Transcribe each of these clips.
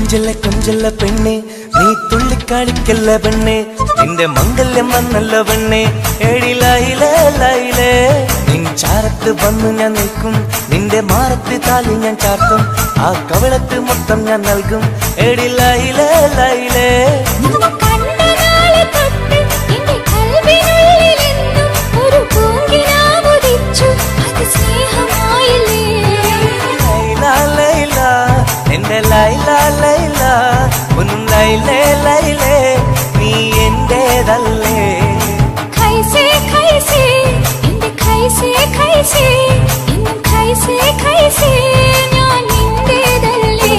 കൊഞ്ചല്ല കൊഞ്ചല്ല പെണ്ണെ നീ തുള്ളിക്കാളിക്കല്ല പെണ്ണെ നിന്റെ മംഗല്യം വന്നല്ല പെണ്ണെ എടി ലൈലേ ലൈലേ നിൻ ചാരത്ത് വന്നു ഞാൻ നിൽക്കും നിന്റെ മാറത്ത് താലി ഞാൻ ചാർത്തും ആ കവളത്ത് മൊത്തം ഞാൻ നൽകും എടി ലൈലേ ലൈലേ എന്റെ ലൈല ലൈല ഒന്നും ലൈലേ ലൈലേ നീ എന്റേതല്ലേ ഖൈസേ ഖൈസേ എന്റെ ഖൈസേ ഖൈസേ എന്നും ഖൈസേ ഖൈസേ ഞാൻ നിന്റേതല്ലേ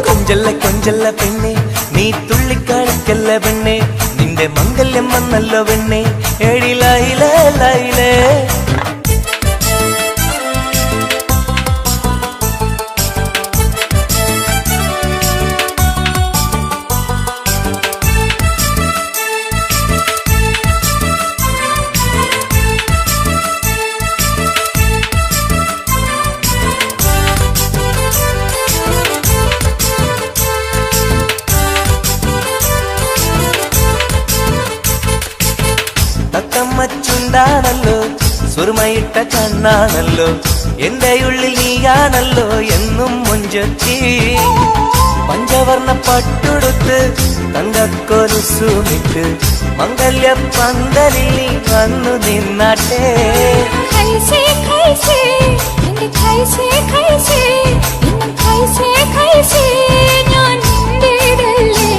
കൊഞ്ചല്ല കൊഞ്ചല്ല പെണ്ണെ നീ തുള്ളിക്കാളിക്കല്ല പെണ്ണെ നിന്റെ മംഗല്യം വന്നല്ലോ പെണ്ണെ എടി ലൈലേ ലൈലേ ാണല്ലോ സുറുമയിട്ട കണ്ണാണല്ലോ എന്റെ ഉള്ളിൽ നീയാണല്ലോ എന്നും മുഞ്ചത്തി പഞ്ചവർണ്ണ പട്ടുടുത്ത് തങ്കക്കൊലുസുമിട്ട് മംഗല്യ പന്തലിൽ നീ വന്നു നിന്നാട്ടെ ഖൈസേ ഖൈസേ എന്റെ ഖൈസേ ഖൈസേ എന്നും ഖൈസേ ഖൈസേ ഞാൻ നിന്റേതല്ലേ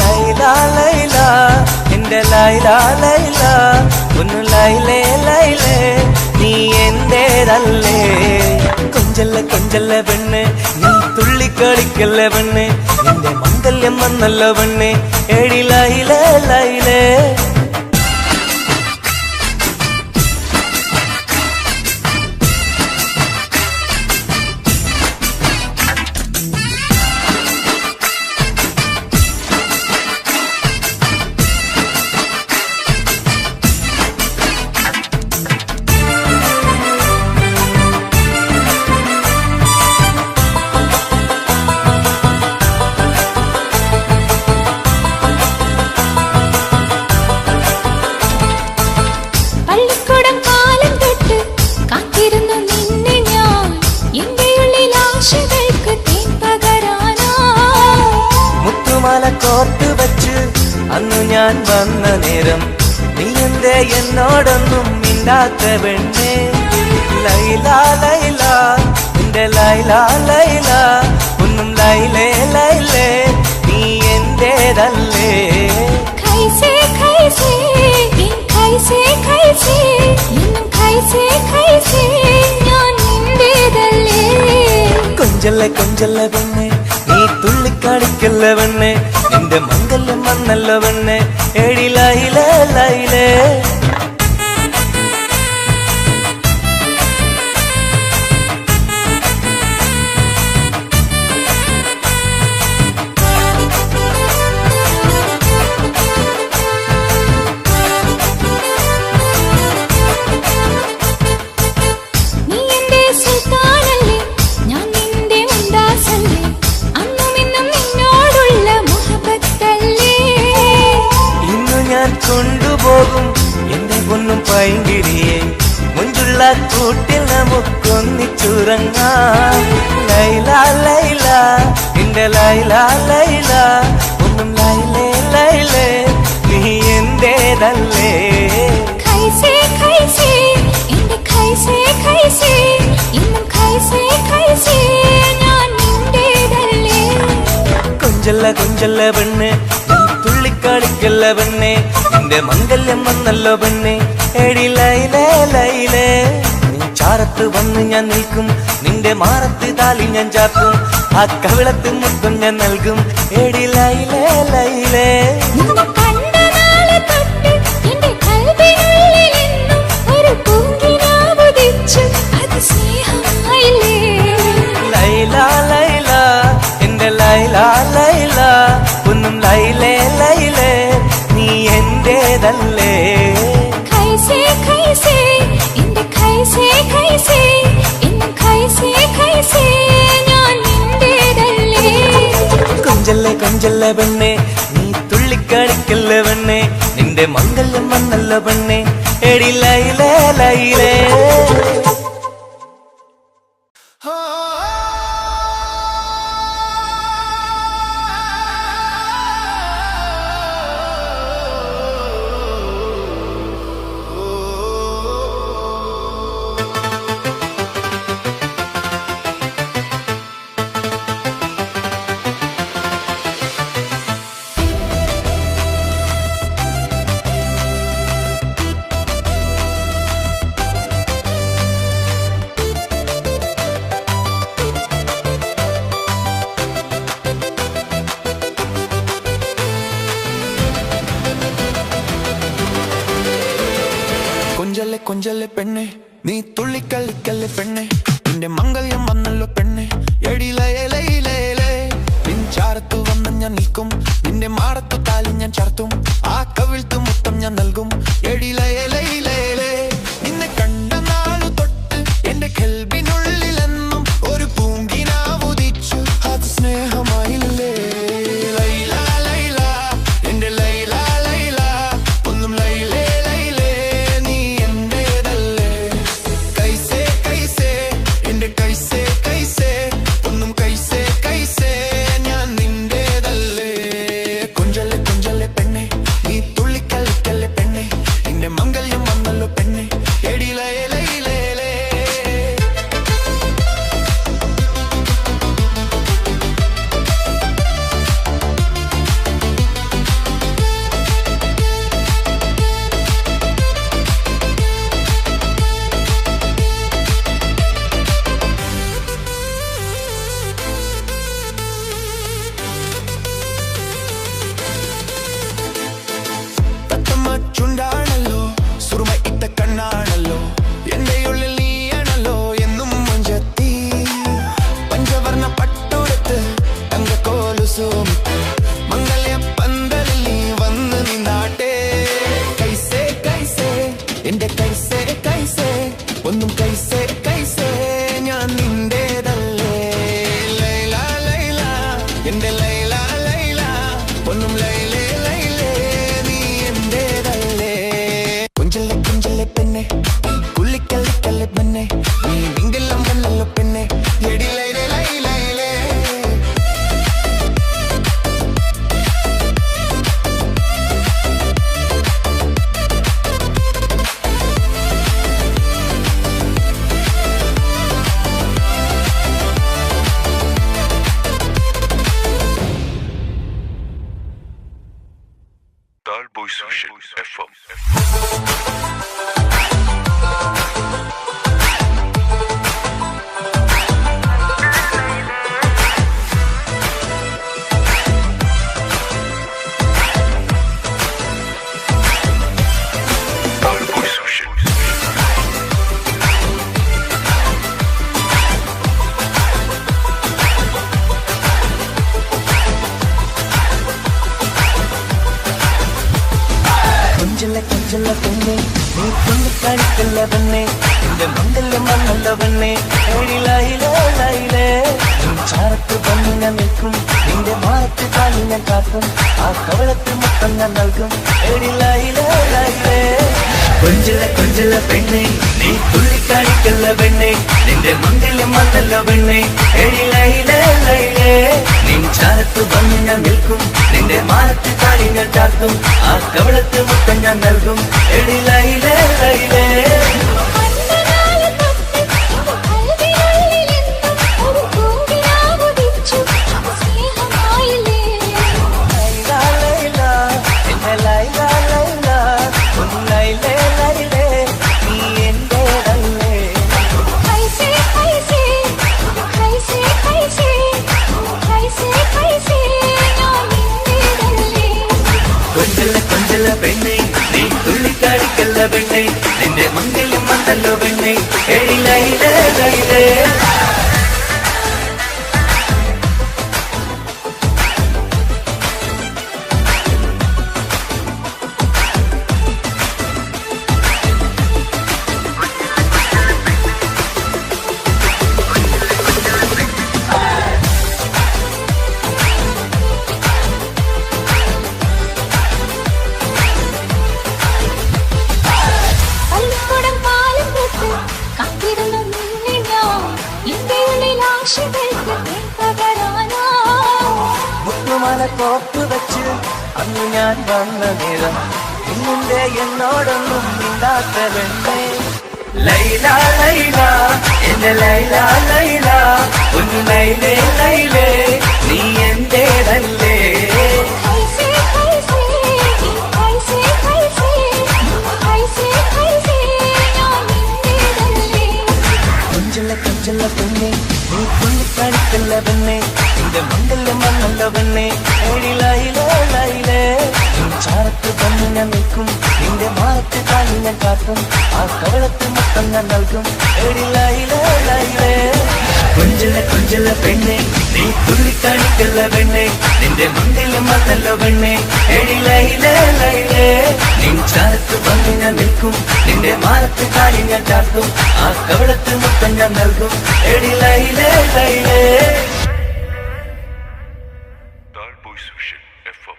ലൈല ലൈല എന്റെ ലൈല ലൈല ഒന്ന് ലൈലേ ലൈലേ നീ എന്റേതല്ലേ കൊഞ്ചല്ല കൊഞ്ചല്ല പെണ്ണ് നീ തുള്ളിക്കളിക്കല്ല പെണ്ണ് എന്റെ മംഗല്യം വന്നല്ലോ പെണ്ണ് എടി ലൈലേ ലൈലേ കോർത്ത് വച്ച് അന്നു ഞാൻ വന്ന നേരം നീ എന്തേ എന്നോടൊന്നും മിണ്ടാത്ത പെണ്ണേ ലൈല ലൈല എന്റെ ലൈല ലൈല ഒന്നും ലൈലേ ലൈലേ നീ എന്റേതല്ലേ ഖൈസേ ഖൈസേ എൻ ഖൈസേ ഖൈസേ എന്നും ഖൈസേ ഖൈസേ ഞാൻ നിന്റേതല്ലേ കൊഞ്ചല്ല കൊഞ്ചല്ല പെണ്ണെ നീ തുള്ളിക്കാളിക്കല്ല പെണ്ണെ നിന്റെ മംഗല്യം വന്നല്ലോ പെണ്ണെ എടി ലൈലേ ലൈലേ കൊണ്ടുപോകും എന്റെ പൊന്നും പൈങ്കിരിയെ മുഞ്ചുള്ള കൂട്ടിൽ നമുക്കൊന്നിച്ചുറങ്ങാം ലൈല ലൈല എന്റെ ലൈല ലൈല ഒന്നും ലൈലേ ലൈലേ നീ എന്റേതല്ലേ ഖൈസേ ഖൈസേ എന്റെ ഖൈസേ ഖൈസേ എന്നും ഖൈസേ ഖൈസേ ഞാൻ നിന്റേതല്ലേ കൊഞ്ചല്ല കൊഞ്ചല്ല പെണ്ണ് തുള്ളിക്കാളിക്കല്ല പെണ്ണെ നിന്റെ മംഗല്യം വന്നല്ലോ പെണ്ണെ എടി ലൈലേ ലൈലേ നീ ചാരത്ത് വന്ന് ഞാൻ നിൽക്കും നിന്റെ മാറത്ത് താലി ഞാൻ ചാർത്തും ആ കവിളത്ത് മുത്തം ഞാൻ നൽകും എടി ലൈലേ ലൈലേ ലൈല ലൈല എന്റെ ലൈല ലൈല ഒന്നും ലൈലേ ലൈലേ നീ എന്റേതല്ലേ ഖൈസേ ഖൈസേ എന്റെ ഖൈസേ ഖൈസേ എന്നും ഖൈസേ ഖൈസേ ഞാൻ നിന്റേതല്ലേ കൊഞ്ചല്ല പെണ്ണെ നീ തുള്ളിക്കളിക്കല്ല പെണ്ണെ നിന്റെ മംഗല്യം വന്നല്ല പെണ്ണെ എടി ലൈലേ ലൈലേ കൊഞ്ചല്ലേ കൊഞ്ചല്ലേ പെണ്ണെ നീ തുള്ളിക്കളിക്കല്ലേ പെണ്ണെ നിന്റെ മംഗല്യം വന്നല്ലോ പെണ്ണെ എടി ലയലയിലേ നിൻചാരത്തു വന്ന് ഞാൻ നിൽക്കും നിന്റെ മാറത്തു താലി ഞാൻ ചാർത്തും ആ കവിൾത്തു മുത്തം ഞാൻ നൽകും എടി ലയലയിലേ നിന്നെ കണ്ട നാളു തൊട്ട് എന്റെ കൽബിനുള്ളിലെന്നും ഒരു പൂങ്കിനാവുദിച്ചു അത് സ്നേഹമായില്ലേ ലൈല ലൈല എന്റെ ലൈല ലൈല ഒന്നും ലൈലേ ചുണ്ടാണല്ലോ സുറുമ ഇട്ട കണ്ണാണല്ലോ എന്റെ ഉള്ളിൽ നീയാണല്ലോ എന്നും മഞ്ചത്തി പഞ്ചവർണ്ണ പട്ടുടുത്ത് തങ്കക്കോലുസുമിട്ട് മംഗല്യ പന്തലിൽ നീ വന്ന് നിന്നാട്ടെ കൈസേ കൈസേ എന്റെ കൈസേ കൈസേ ഒന്നും കൈസേ കൈസേ ഞാൻ നിന്റേതല്ലേ ലൈല ലൈല എന്റെ ലൈല ലൈല ഒന്നും ലൈലേ പെണ്ണെ കുള്ളിക്കല്ലിക്കല്ലെ പെണ്ണെ നീ വിങ്കെല്ലാം വന്നല്ലോ പെണ്ണെ എടി ലൈലേ ലൈലേ Talboy Social FM. കൊഞ്ചല്ല പെണ്ണെ നീ തുള്ളിക്കളിക്കല്ല പെണ്ണെ നിന്റെ മംഗല്യം വന്നല്ല പെണ്ണെ എടി ലൈലേ ലൈലേ ചാരത്ത് വന്ന് ഞാൻ നിൽക്കും നിന്റെ മാറത്ത് കാലി ഞാൻ കാക്കും ആ കവളത്ത് മുത്തം ഞാൻ നൽകും എടി ലൈലേ ലൈലേ കൊഞ്ചല്ല പെണ്ണെ നീ തുള്ളിക്കളിക്കല്ല പെണ്ണെ നിന്റെ മംഗല്യം വന്നല്ല പെണ്ണെ എടി ലൈലേ ലൈലേ നിൻ ചാരത്ത് വന്ന് ഞാൻ നിൽക്കും നിന്റെ മാറത്ത് കാലി ഞാൻ ചാർത്തും ആ കവളത്ത് മുത്തം ഞാൻ നൽകും എടി ലൈലേ ലൈലേ കൊഞ്ചല്ല പെണ്ണെ നീ തുള്ളിക്കാടിക്കല്ല പെണ്ണെ നിന്റെ മംഗല്യം വന്നല്ലോ പെണ്ണെ എടി ലൈലേ ലൈലേ പൂമല കോപ്പ് വെച്ച് അന്ന് ഞാൻ വന്ന നേരം ഇന്നിന്റെ എന്നോടൊന്നും മിണ്ടാത്ത പെണ്ണേ ലൈല ലൈല എന്റെ ലൈല ലൈല ഒന്ന് ലൈലേ ലൈലേ നീ എന്റേതല്ലേ कैसे कैसे कैसे कैसे कैसे ഞാൻ നിന്റേതല്ലേ കൊഞ്ചല്ല കൊഞ്ചല്ല പെണ്ണെ നീ തുള്ളിക്കളിക്കല്ല പെണ്ണെ നിന്റെ മംഗല്യം വന്നല്ല പെണ്ണെ ഏടി ലൈലേ ലൈലേ നീ ചാരത്ത് വന്ന് ഞാൻ നിൽക്കും നിന്റെ മാറത്ത് കാലി ഞാൻ കാട്ടും ആ കവളത്ത് മൊത്തം ഞാൻ നൽകും ഏടി ലൈലേ ലൈലേ കൊഞ്ചല്ല കൊഞ്ചല്ല പെണ്ണെ നീ തുള്ളിക്കളിക്കല്ല പെണ്ണെ നിന്റെ മംഗല്യം വന്നല്ല പെണ്ണെ ഏടി ലൈലേ ലൈലേ നീ ചാരത്ത് വന്ന് ഞാൻ നിൽക്കും നിന്റെ മാറത്ത് കാലി ഞാൻ കാട്ടും ആ കവളത്ത് മൊത്തം ഞാൻ നൽകും ഏടി ലൈലേ ലൈലേ Tall Boys Vision FM.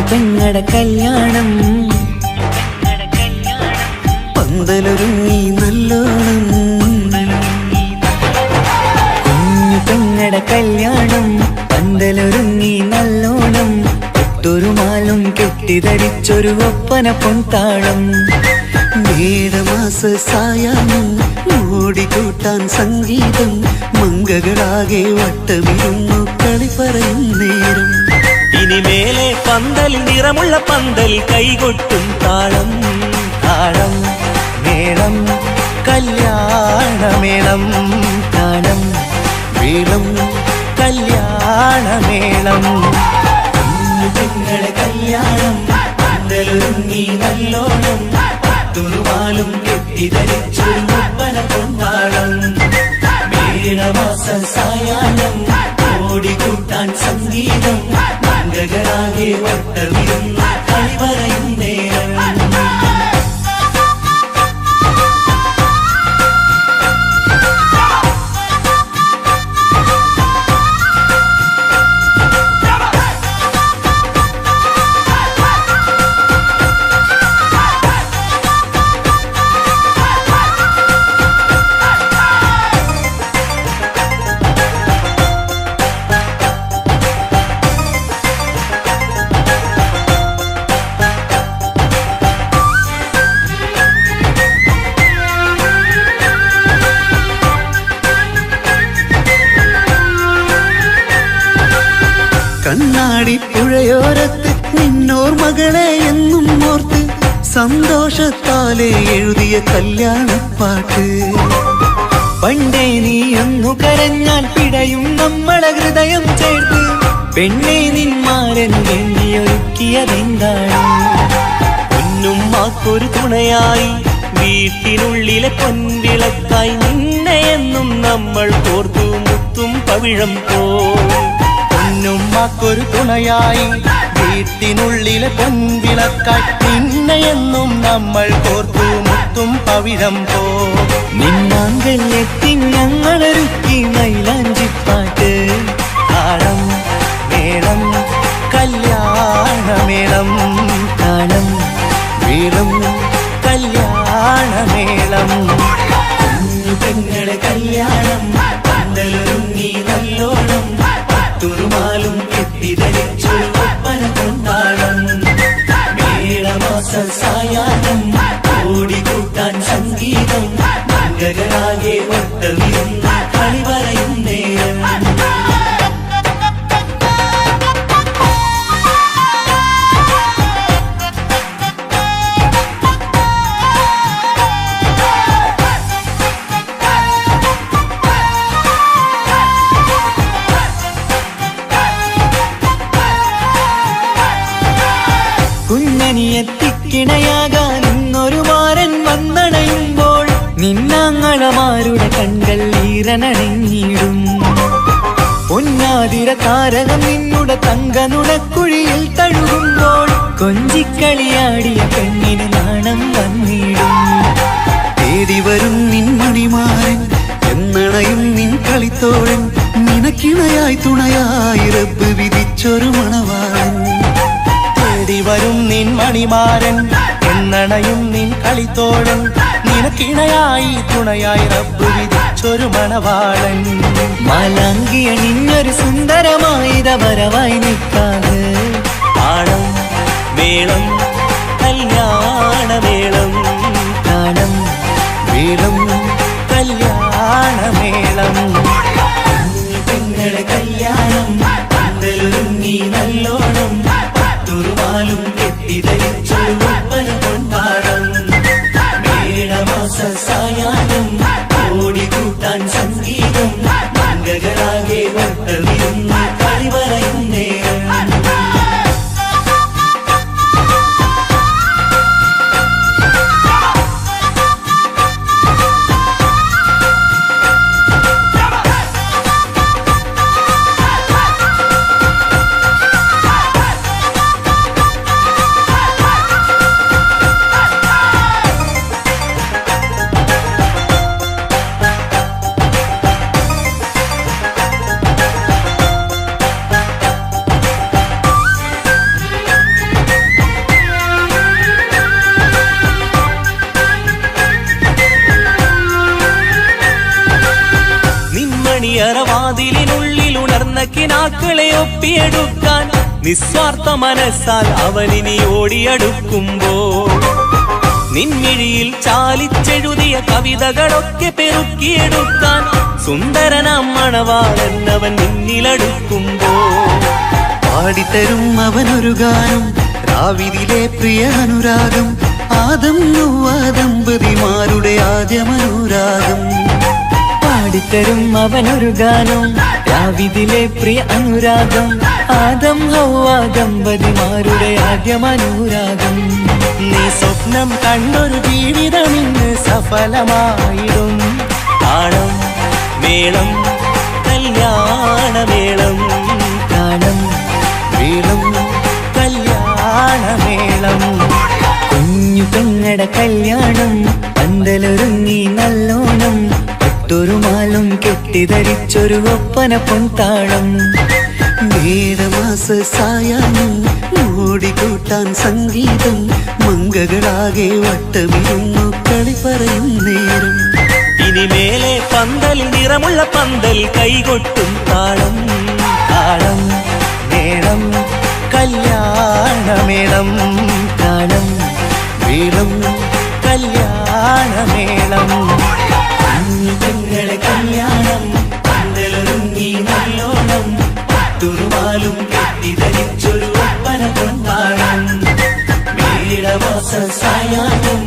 പെങ്ങടെ കല്യാണം പന്തലൊരുങ്ങി നല്ലോണം കുഞ്ഞു പെങ്ങടെ കല്യാണം പന്തലൊരുങ്ങി നല്ലോണം ഒട്ടൊരു മാലും കെട്ടിധരിച്ചൊരു ഒപ്പന പൊൻതാളം മേടമാസ സായാഹ്നം ഓടിക്കൂട്ടാൻ സംഗീതം മംഗകളാകെ വട്ടമിരുന്നു കളി പറയും നേരം ഇനിമേലെ പന്തലിൽ നിറമുള്ള പന്തൽ കൈകൊട്ടും താളം താളം മേളം കല്യാണമേളം താളം മേളം കല്യാണമേളം കുഞ്ഞുങ്ങളുടെ കല്യാണം പന്തലൊരുങ്ങി നല്ലോണം തുറുവാലും കെട്ടിധരിച്ചൊരു ഒപ്പന കൊണ്ടാളം മേടമാസ സായാഹ്നം ഓടിക്കൂട്ടാൻ സംഗീതം മംഗകളാകെ വട്ടമിരുന്ന കളി പറയും നേരം കണ്ണാടിപ്പുഴയോരത്ത് നിന്നോർ മകളെ എന്നും ഓർത്ത് സന്തോഷത്താലെ എഴുതിയ കല്യാണപ്പാട്ട് പണ്ടേ നീ ഒന്നു കരഞ്ഞാൽ പിടയും നമ്മളെ ഹൃദയം ചേർത്ത് പെണ്ണെ നിന്മാരൻ എണ്ണിയൊരുക്കിയതെന്താണ് പൊന്നുമ്മാക്കൊരു തുണയായി വീട്ടിനുള്ളിലെ പൊൻവിളക്കായി നിന്നെ എന്നും നമ്മൾ കോർത്തു മുത്തും പവിഴം പോ പൊന്നുമ്മാക്കൊരു തുണയായി വീട്ടിനുള്ളിലെ പൊൻവിളക്കായി നിന്നെയെന്നും നമ്മൾ കോർത്തു മുത്തും പവിഴം പോ നിന്നാങ്കല്ലെത്തി ഞങ്ങളൊരുക്കി മൈലാഞ്ചിപ്പാട്ട് താളം മേളം കല്യാണമേളം താളം മേളം കല്യാണമേളം കുഞ്ഞു പെങ്ങളെ കല്യാണം പന്തലൊരുങ്ങി നല്ലോണം തുറുമാലും കെട്ടിധരിച്ചൊരു ഒപ്പന കൊണ്ടാടം മേടമാസ സായാഹ്നം ഓടിക്കൂട്ടാൻ സംഗീതം മംഗകളാകെ വട്ടമിരുന്ന കളി പറയും നേരം കുഞ്ഞനിയെത്തിക്കിണയാകാൻ ഇന്നൊരു മാരൻ വന്നണയുമ്പോൾ നിന്നാങ്ങളമാരുടെ കൺകൾ ഈറനണിഞ്ഞിടും പൊന്നാതിര താരകം നിന്നുടെ തങ്ക നുണക്കുഴിയിൽ തഴുകുമ്പോൾ കൊഞ്ചിക്കളിയാടിയ പെണ്ണിന് നാണം വന്നിടും തേടി വരും നിൻ മണിമാരൻ എന്നണയും നിൻ കളിത്തോഴൻ നിനക്കിണയായി തുണയായി റബ്ബ് വിധിച്ചൊരു മണവാളൻ തേടി വരും നിൻ മണിമാരൻ എന്നണയും നിൻ കളിത്തോഴൻ നിനക്കിണയായി തുണയായി റബ്ബ് വിധിച്ചൊരു മണവാളൻ മാലാങ്കിയണിഞ്ഞൊരു സുന്ദരമായിത വരവായി നിൽക്കാതെ താളം മേളം കല്യാണമേളം താളം വേളം കല്യാണമേളം പെങ്ങളെ കല്യാണം പന്തലൊരുങ്ങി നല്ലോണം തുറുമാലും കെട്ടിധരിച്ചൊരു ഒപ്പന കൊണ്ടാടം മേടമാസ സായാഹ്നം ഓടിക്കൂട്ടാൻ സംഗീതം മംഗകളാകെ വട്ടമിരുന്ന് കളി പറയും നേരം വാതിലിനുള്ളിൽ ഉണർന്ന കിനാക്കളെ ഒപ്പിയെടുക്കാൻ നിസ്വാർത്ഥ മനസ്സാൽ അവനിനി ഓടിയടുക്കുമ്പോൾ നിൻമിഴിയിൽ ചാലിച്ചെഴുതിയ കവിതകളൊക്കെ പെറുക്കിയെടുക്കാൻ സുന്ദരനാം മണവാളൻ അവൻ നിന്നിലടുക്കുമ്പോൾ പാടിത്തരും അവനൊരു ഗാനം രാവിലെ പ്രിയ അനുരാഗം ആദം നൊവ്വ ദമ്പതിമാരുടെ ആദ്യമനുരാഗം പാടിത്തരും അവനൊരു ഗാനം രാവിലെ പ്രിയ അനുരാഗം ആദം ഹൗവ ദമ്പതിമാരുടെ ആദ്യമനുരാഗം നീ സ്വപ്നം കണ്ടൊരു ജീവിതം ഇന്ന് സഫലമായിടും താളം മേളം കല്യാണമേളം താളം വേളം കല്യാണമേളം കുഞ്ഞു പെങ്ങടെ കല്യാണം പന്തലൊരുങ്ങി നല്ലോണം പട്ടൊരുമാലും കെട്ടിധരിച്ചൊരു ഒപ്പന പൊൻതാളം മേടമാസ സായാഹ്നം ഓടിക്കൂട്ടാൻ സംഗീതം മംഗകളാകെ വട്ടമിരുന്നു കളി പറയും നേരം ഇനിമേലെ പന്തൽ നിറമുള്ള പന്തൽ കൈകൊട്ടും താളം താളം മേളം കല്യാണമേളം താളം വേളം കല്യാണമേളം പെങ്ങളെ കല്യാണം പന്തലൊരുങ്ങി നല്ലോണം പട്ടുറുമാലും കെട്ടിധരിച്ചൊരു ഒപ്പന കൊണ്ടാടം മേടമാസ സായാഹ്നം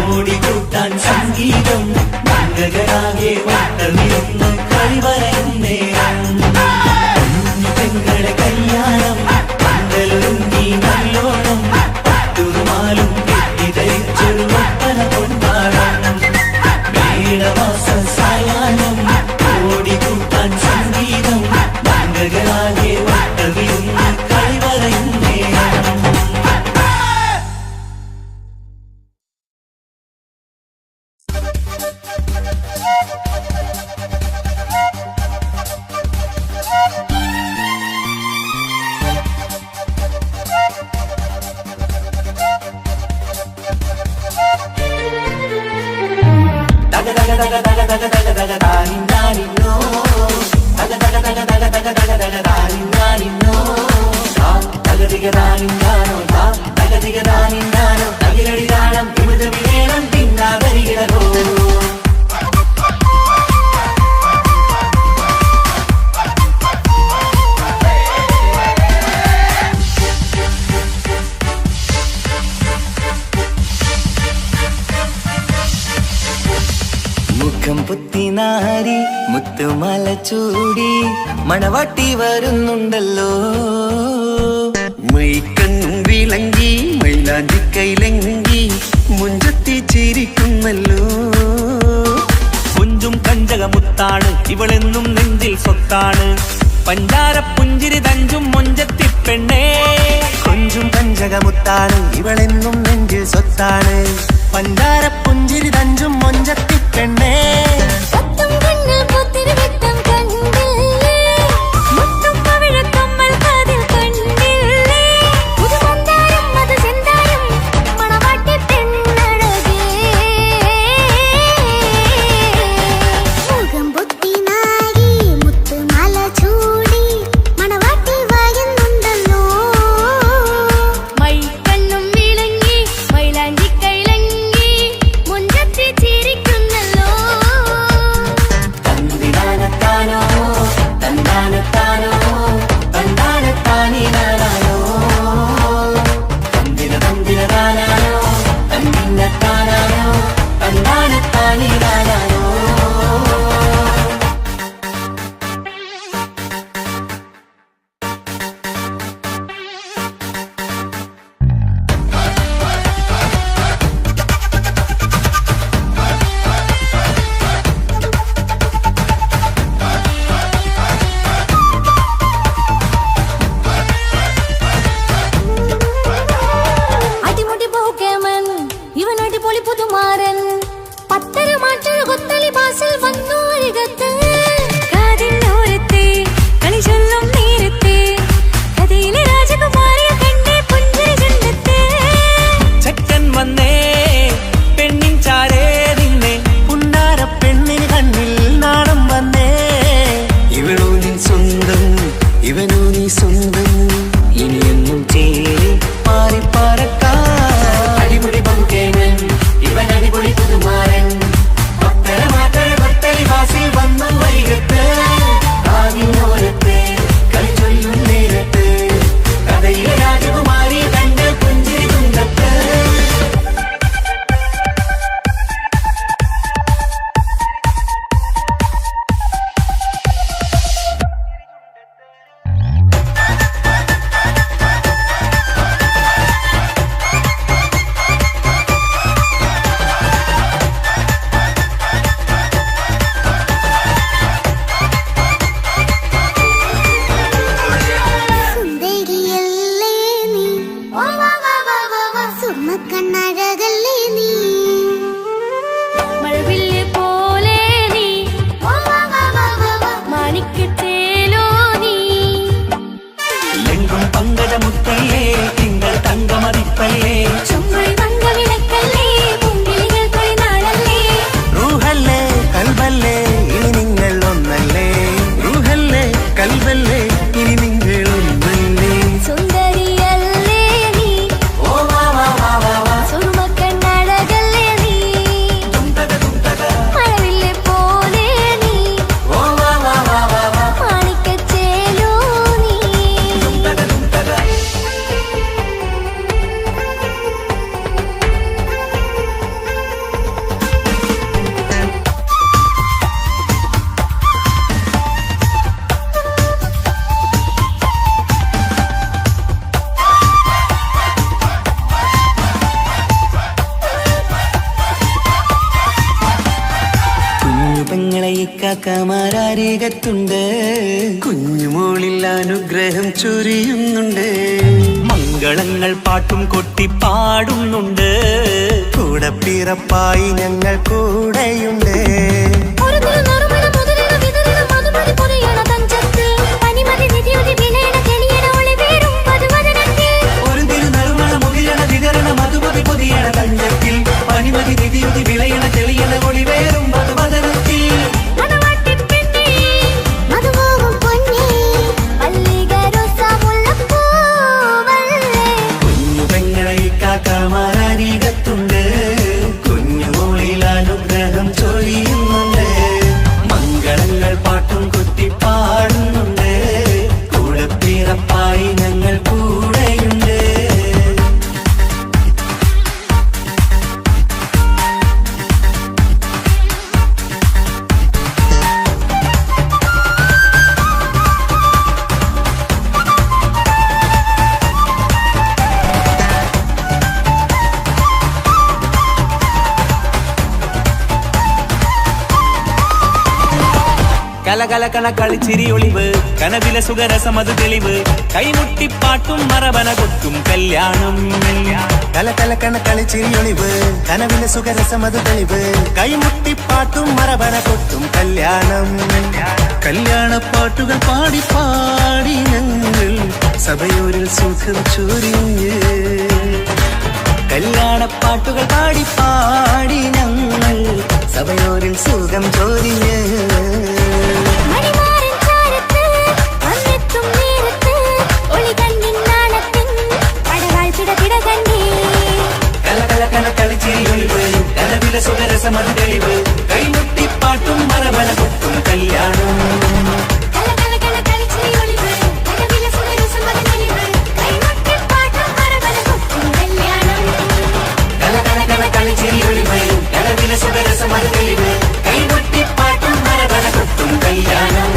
ഓടിക്കൂട്ടാൻ സംഗീതം മംഗകളാകെ വട്ടമിരുന്ന് കളി പറയും നേരം പെങ്ങളെ കല്യാണം പന്തലൊരുങ്ങി നല്ലോണം പട്ടുറുമാലും കെട്ടിധരിച്ചൊരു ഒപ്പന കൊണ്ടാടം മേടമാസ സായാഹ്നം ഓടിക്കൂട്ടാൻ സംഗീതം മംഗകളാകെ വട്ടമിരുന്ന് കളി പറയും നേരം മുഖം പുത്തിനാരി മുത്തുമല ചൂടി മണവാട്ടി വരുന്നുണ്ടല്ലോ മൈക്കണ്ണും വിളങ്ങി മൈലാഞ്ചി കൈലങ്കി മുഞ്ചത്തി ചിരിക്കുന്നല്ലോ പഞ്ചകമുത്താണ് ഇവളെന്നും നെഞ്ചിൽ സ്വത്താണ് പഞ്ചാര പുഞ്ചിരി തഞ്ചും മൊഞ്ചത്തി പെണ്ണേ കൊഞ്ചും പഞ്ചകമുത്താണ് ഇവളെന്നും നെഞ്ചിൽ സ്വത്താണ് പഞ്ചാര പുഞ്ചിരി തഞ്ചും മൊഞ്ചത്തി പെണ്ണേ പത്തും കണ്ണിൽ പൊത്തിരി വെട്ടം കണ്ടില്ലേ മുത്തും പവിഴക്കമ്മൽ കാതിൽ കണ്ടില്ലേ പുതുമന്താരം അത് ചെന്താരം മണവാട്ടി പെണ്ണഴകേ മുഖം പൊത്തി നാരി മുത്തുമാല ചൂടി മണവാട്ടി വായുന്നുണ്ടല്ലോ മൈക്കണ്ണും വിളങ്ങി മൈലാഞ്ചി കൈലങ്ങി മുഞ്ചത്തി ചിരിക്കുന്നല്ലോ തന്തിനാനത്താനോ തന്താനത്താനോ തന്താനത്താനിനാനോ തന്തിന തന്തിനതാനാനോ തന്തിന്നത്താനാനോ തന്താനത്താനിനാനോ അടിമുടി പോകേമൻ ഇവൻ അടിപൊളി പുതുമാരൻ പത്തര മാറ്റൊരു കൊത്തളി ബാസിൽ വന്നു അരികത്ത് കാതിനോരത്തെ കളി ചൊല്ലും നേരത്തെ കഥയിലെ രാജകുമാരിയെ കണ്ടേ പുഞ്ചിരി ചെന്നെത്തേ ചെക്കൻ വന്നേ പെണ്ണിൻ ചാരേ നിന്നെ പുന്നാര പെണ്ണിന് കണ്ണിൽ നാണം വന്നേ ഇവളോ നിൻ സ്വന്തം ഇവനോ നീ സ്വന്തം ഇനിയെന്നും ചേരി പാറി പറക്കാം അടിപൊളി പങ്കുകേമൻ ഇവൻ അടിപൊളി പുതുമാരൻ പത്തര മാറ്റര കൊത്തലി വാസിൽ വന്നു വൈകത്ത് ആവിനോരത്ത് കളി ചൊല്ലും നേരത്ത് കഥയിലെ രാജകുമാരി തന്റെ പുഞ്ചിരി തുണ്ടത്ത് സുന്ദരിയല്ലേ നീ സുമ്മക്കണ്ണഴകല്ലേ നീ മഴവില്ല് പോലെ നീ മാണിക്കത്തേലോ നീ എങ്കും പങ്കജമുത്തല്ലേ തിങ്കൾ തങ്കമതിപ്പല്ലേ ചുമഴി മങ്ക വിളക്കല്ലേ മുമ്പിലികൾ തൊഴിനാളല്ലേ റൂഹല്ലേ കൽബല്ലേ ഇനി നിങ്ങൾ ഒന്നല്ലേ റൂഹല്ലേ കൽബല്ലേ ഇനി നിങ്ങൾ ഒന്നല്ലേ സുന്ദരിയല്ലേ നീ സുറുമക്കണ്ണഴകല്ലേ നീ മഴവില്ല് പോലെ നീ മാണിക്കച്ചേലോ നീ കുഞ്ഞു പെങ്ങളെ ഇക്കാക്കമാരാരികത്തുണ്ട് കുഞ്ഞുമോളിൽ അനുഗ്രഹം ചൊരിയുന്നുണ്ട് മംഗളങ്ങൾ പാട്ടും കൊട്ടി പാടുന്നുണ്ട് കൂടെ പിറപ്പായി ഞങ്ങൾ കൂടെയുണ്ട് ഒരു തിരുനറുമണ മുതലിന വിതറിന മധുമതി പൊതിയണ തഞ്ചത്തിൽ പനിമതി നിധിയുതി വിലയണ തെളിയണ ഒളിവേറും മധുവദനത്തിൽ ഒരു തിരുനറുമണ മുതിരണ വിതരണ മധുമതി പൊതിയണ തഞ്ചത്തിൽ പനിമതി നിധിയുതി വിളയണ തെളിയണ ഒളിവേറും മധുവദനത്തിൽ മണവാട്ടി പെണ്ണേ മധുമോഹം പൊന്നേ മല്ലിക റോസ മുല്ലപ്പൂവല്ലേ കുഞ്ഞു പെങ്ങളെ ഇക്കാക്കമാരാരികത്തുണ്ട് കുഞ്ഞുമോളിൽ അനുഗ്രഹം ചൊരിയുന്നു കലകലകണ കളിച്ചിരി ഒളിവ് കനവിലെ സുഖരസമത് തെളിവ് കൈമുട്ടിപ്പാട്ടും മറവന കൊട്ടും കല്യാണം കലകലക്കണ കളിച്ചിരിയൊളിവ് കനവിലെ സുഖരസമത് തെളിവ് കൈമുട്ടിപ്പാട്ടും മറവന കൊട്ടും കല്യാണം കല്യാണപ്പാട്ടുകൾ പാടി പാടി ഞങ്ങൾ സഭയോരിൽ സുഖം ചൊരിഞ്ഞ് കല്യാണപ്പാട്ടുകൾ പാടി പാടി ഞങ്ങൾ സഭയോരിൽ സുഖം ചോരിഞ്ഞ് മണിമാരൻ ചാരത്ത് വന്നെത്തും നേരത്ത് ഒളി കണ്ണിൻ നാണത്തിൻ അടവാൾ പിടപിട കണ്ടേ കലകലക്കണ കളിച്ചിരിയൊളിവ് കനവിലെ സുഖരസമത് തെളിവ് കൈമുട്ടിപ്പാട്ടും മറവന കൊട്ടും കല്യാണം കലകലകണ കളിച്ചിരിയൊളിവ് കനവിലെ സുഖരസമത് തെളിവ് കൈമുട്ടിപ്പാട്ടും മറവന കൊട്ടും കല്യാണം കലകലക്കണ കളിച്ചിരിയൊളിവ് കനവിലെ സുഖരസമത് തെളിവ് കൈമുട്ടിപ്പാട്ടും മറവന കൊട്ടും കല്യാണം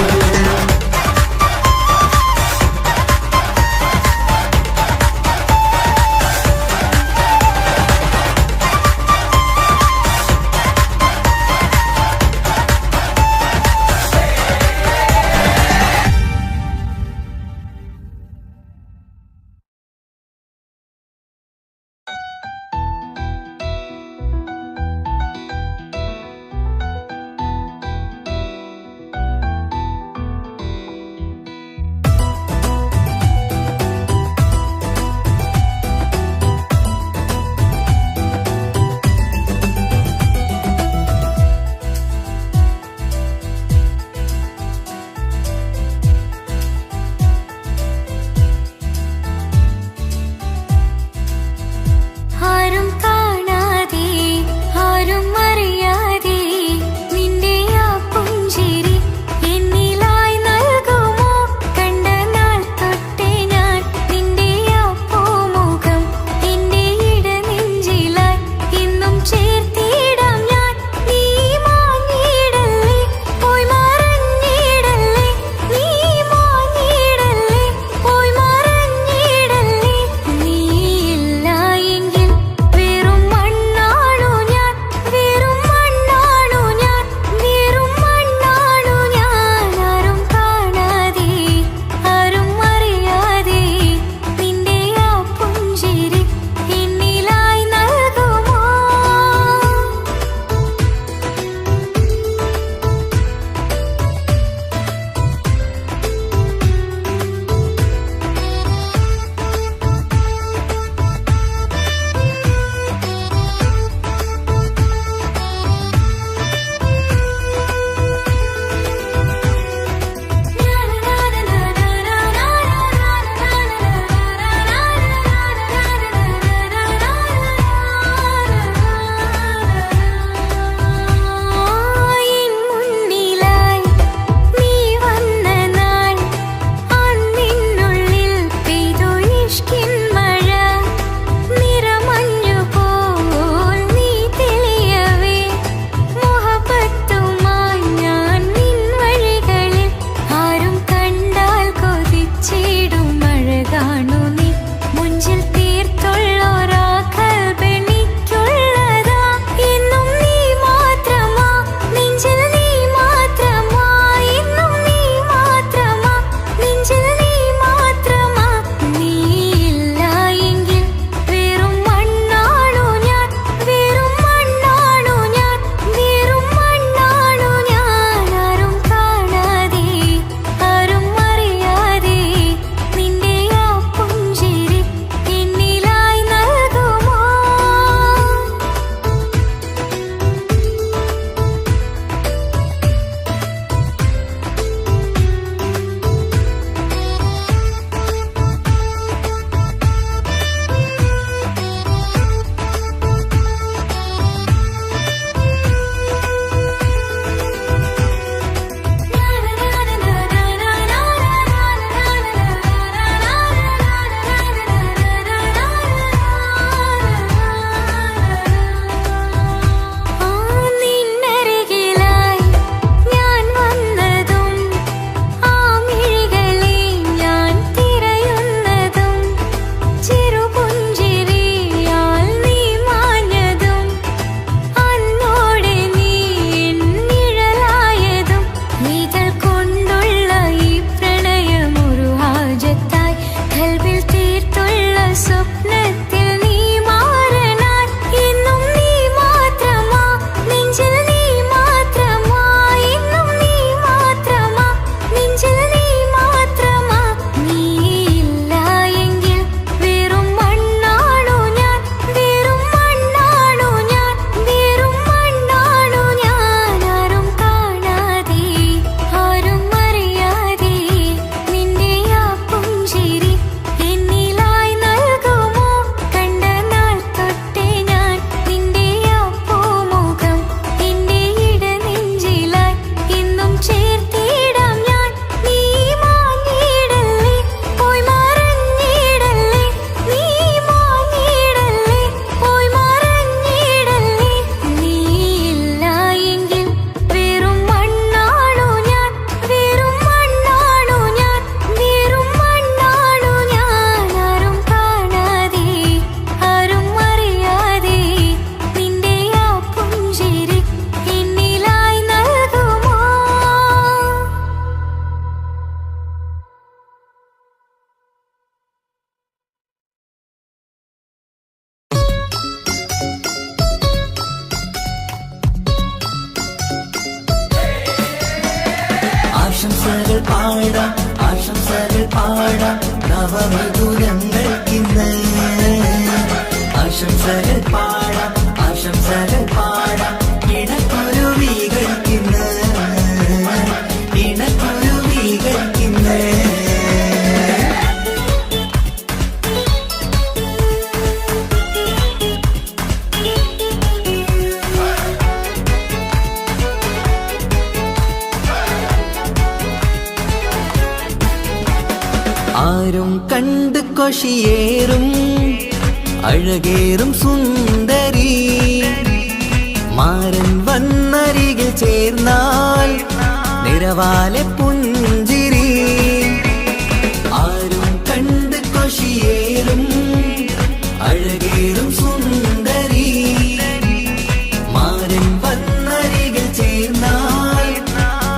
പാടാം ആശംസകൾ പാടാം നവമധുരങ്ങൾക്കിന്ന് ആശംസകൾ പാടാം ആശംസകൾ പാടാം ഇണക്കുരുവികൾക്കിന്ന് ഇണക്കുരുവികൾക്കിന്ന് ആരും കണ്ട് കൊഷിയേറും അഴകേറും സുന്ദരി മാരൻ വന്നരികിൽ ചേർന്നാൽ നിറവാലെ പുഞ്ചിരി ആരും കണ്ട് കൊഷിയേറും അഴകേറും സുന്ദരി മാരൻ വന്നരികിൽ ചേർന്നാൽ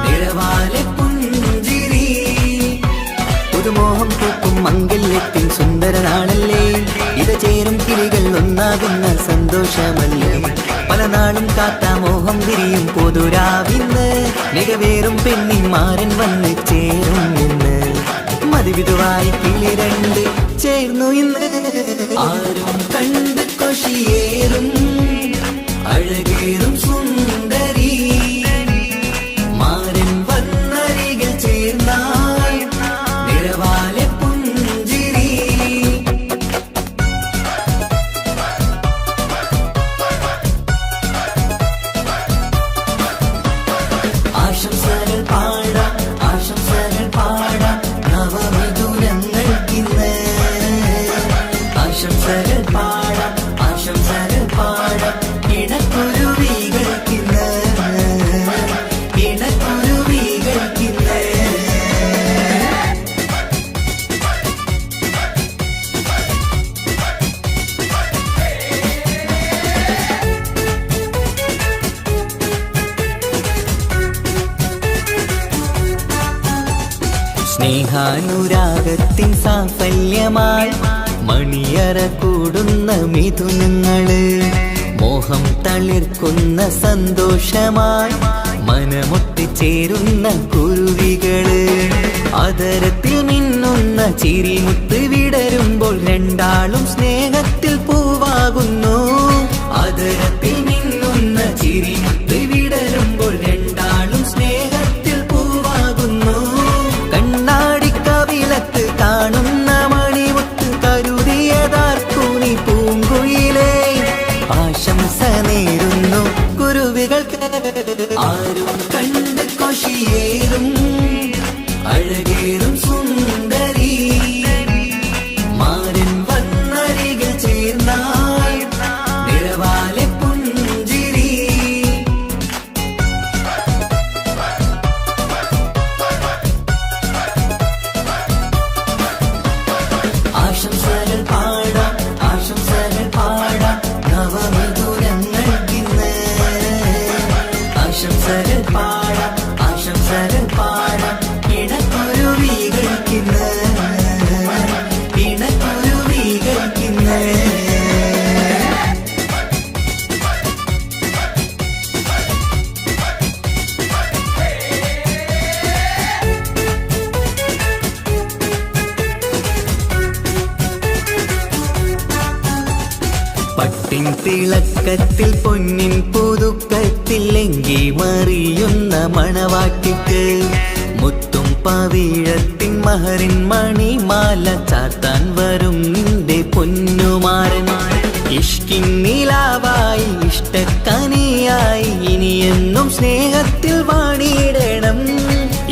നിറവാലെ പുഞ്ചിരി പുതുമോഹം പൂക്കും മംഗല്യത്തിൻ സുന്ദരനാണല്ലേ ഇത് ചേരും കിളികൾ ഒന്നാകുന്ന സന്തോഷമല്ലേ പല നാളും കാത്ത മോഹം വിരിയും പൊതുരാവിന്ന് മികവേറും പെണ്ണിന്മാരൻ വന്ന് ചേരും ഇന്ന് മതിവിധുവായി കിളി രണ്ട് ചേർന്നു ഇന്ന് ആരും കണ്ട് കൊഷിയേറും അഴകേറും സുന്ദരി മാരൻ വന്നരികിൽ ചേർന്നാൽ നിറവാലെ പുഞ്ചിരി ആശംസകൾ പാടാം ആശംസകൾ പാടാം നവമധുരങ്ങൾക്കിന്ന് ആശംസകൾ പാടാം ആശംസകൾ പാടാം ഇണക്കുരുവികൾക്കിന്ന് ഇണക്കുരുവികൾക്കിന്ന് സ്നേഹാനുരാഗത്തിൻ സാഫല്യമായി മണിയറ കൂടുന്ന മിഥുനങ്ങള് മോഹം തളിർക്കുന്ന സന്തോഷമായി മനമൊട്ടിച്ചേരുന്ന കുരുവികള് അതരത്തിൽ മിന്നുന്ന ചിരിമുത്ത് വിടരുമ്പോൾ രണ്ടാളും സ്നേഹത്തിൽ പൂവാകുന്നു അതരത്തിൽ മിന്നുന്ന ചിരിമുത്ത് വിടരുമ്പോൾ രണ്ടാളും സ്നേഹത്തിൽ പൂവാകുന്നു കണ്ണാടിക്കവിലത്ത് കാണുന്ന മണിമുത്ത് കരുതിയതാർക്കൂനി പൂങ്കുയിലേ ആശംസ നേരുന്നു കുരുവികൾക്ക് ആരും കണ്ട് കൊഷിയേറും അഴകേറും സുന്ദരി മാരൻ വന്നരികിൽ ചേർന്നാൽ നിറവാലെ പുഞ്ചിരി ആശംസകൾ പാടാം ആശംസകൾ പാടാം നവമധുരങ്ങൾക്കിന്ന് ആശംസകൾ പാടാം ആശംസകൾ പാടാം ഇണക്കുരുവികൾക്കിന്ന് ഇണക്കുരുവികൾക്കിന്ന് പട്ടിൻ തിളക്കത്തിൽ പൊന്നിൻ പുതുക്കത്തിൽ എങ്കി മറിയുന്ന മണവാട്ടിക്ക് മുത്തും പവിഴത്തിൻ മഹറിൻ മണിമാല ചാർത്താൻ വരും നിന്റെ പൊന്നുമാരൻ ഇഷ്കിൻ നിലാവായി ഇഷ്ടക്കനിയായി ഇനിയെന്നും സ്നേഹത്തിൽ വാണിയിടണം